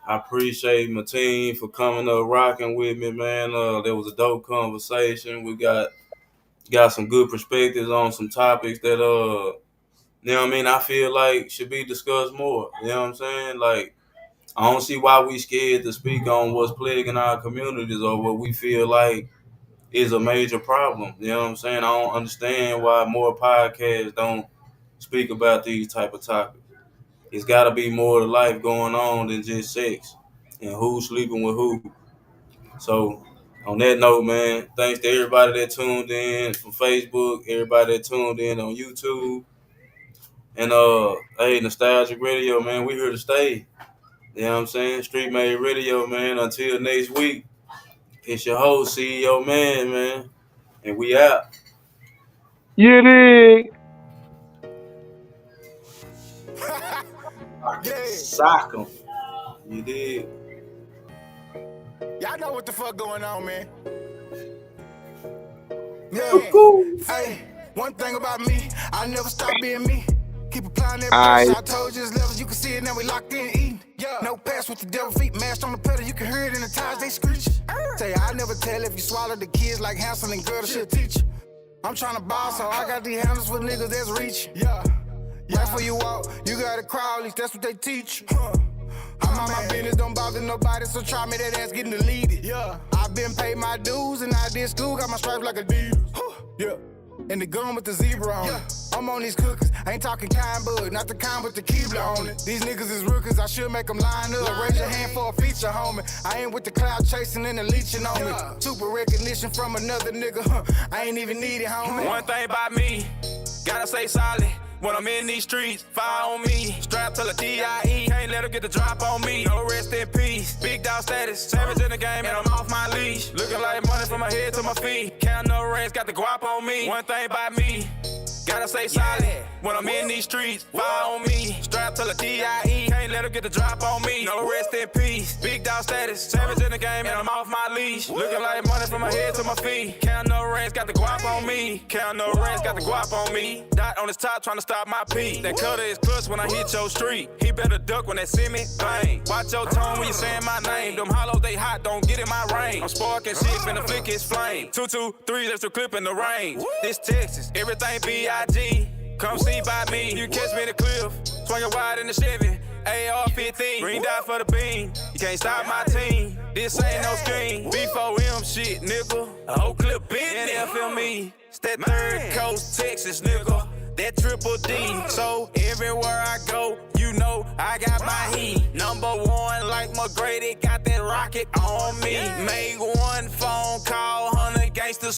I appreciate my team for coming up, rocking with me, man. There was a dope conversation. We got some good perspectives on some topics that you know what I mean, I feel like should be discussed more. You know what I'm saying? Like, I don't see why we scared to speak on what's plaguing our communities or what we feel like is a major problem. You know what I'm saying? I don't understand why more podcasts don't speak about these type of topics. It's got to be more to life going on than just sex and who's sleeping with who. So, on that note, man, thanks to everybody that tuned in from Facebook, everybody that tuned in on YouTube, and hey, Nostalgic Radio, man, we here to stay. You know what I'm saying? Streetmade Radio, man. Until next week, it's your host, CEO man, and we out. You dig? Yeah. Sock 'em. You did. Y'all know what the fuck going on, man. Yeah. Hey, one thing about me, I never stop being me. Keep applying that pressure. I told you it's levels, you can see it now. We locked in eating. Yeah. No pass with the devil feet mashed on the pedal. You can hear it in the tires, they screeching. Tell you, I never tell if you swallow the kids like Hansel and Gretel, shit teach you. I'm trying to ball, so I got these handles for niggas that's reaching. Yeah. Right for you walk, you gotta crawl, at least that's what they teach you. I'm on my business, don't bother nobody, so try me, that ass getting deleted. Yeah. I've been paid my dues and I did school, got my stripes like a deal. Yeah. And the gun with the zebra on it. I'm on these cookies, I ain't talking kind bud, not the kind with the Keebler on it. These niggas is rookies, I should make them line up. Raise your hand for a feature, homie. I ain't with the cloud chasing and the leeching on me. Super recognition from another nigga, I ain't even need it, homie. One thing about me, gotta stay solid. When I'm in these streets, fire on me. Strap till a DIE, can't let her get the drop on me. No rest in peace, big dog status. Savage in the game and I'm off my leash. Looking like money from my head to my feet. Count no rings, got the guap on me. One thing about me, gotta stay solid. When I'm in these streets, fire on me. Strap till a DIE, can't let her get the drop on me. No rest in peace, big dog status. Savage in the game and I'm off my leash. Looking like money from my head to my feet. Count no rings, got the guap on me. Count no rings, got the guap on me. Dot on his top, trying to stop my pee. That cutter is clutch when I hit your street. He better duck when they see me, bang. Watch your tone when you saying my name. Them hollows, they hot, don't get in my range. I'm sparking shit, finna flick his flame. 2, 2, 3, that's the clip in the range. This Texas, everything B.I.G. Come see by me, you catch me in the cliff. Swinging wide in the Chevy, AR-15. Green dot for the beam, you can't stop my team. This ain't no screen, B4M shit, nigga. A whole clip in there, feel me. It's that third coast, Texas, nigga. That triple D, so everywhere I go, you know I got my heat. #1 like McGrady, got that rocket on me. Make one phone call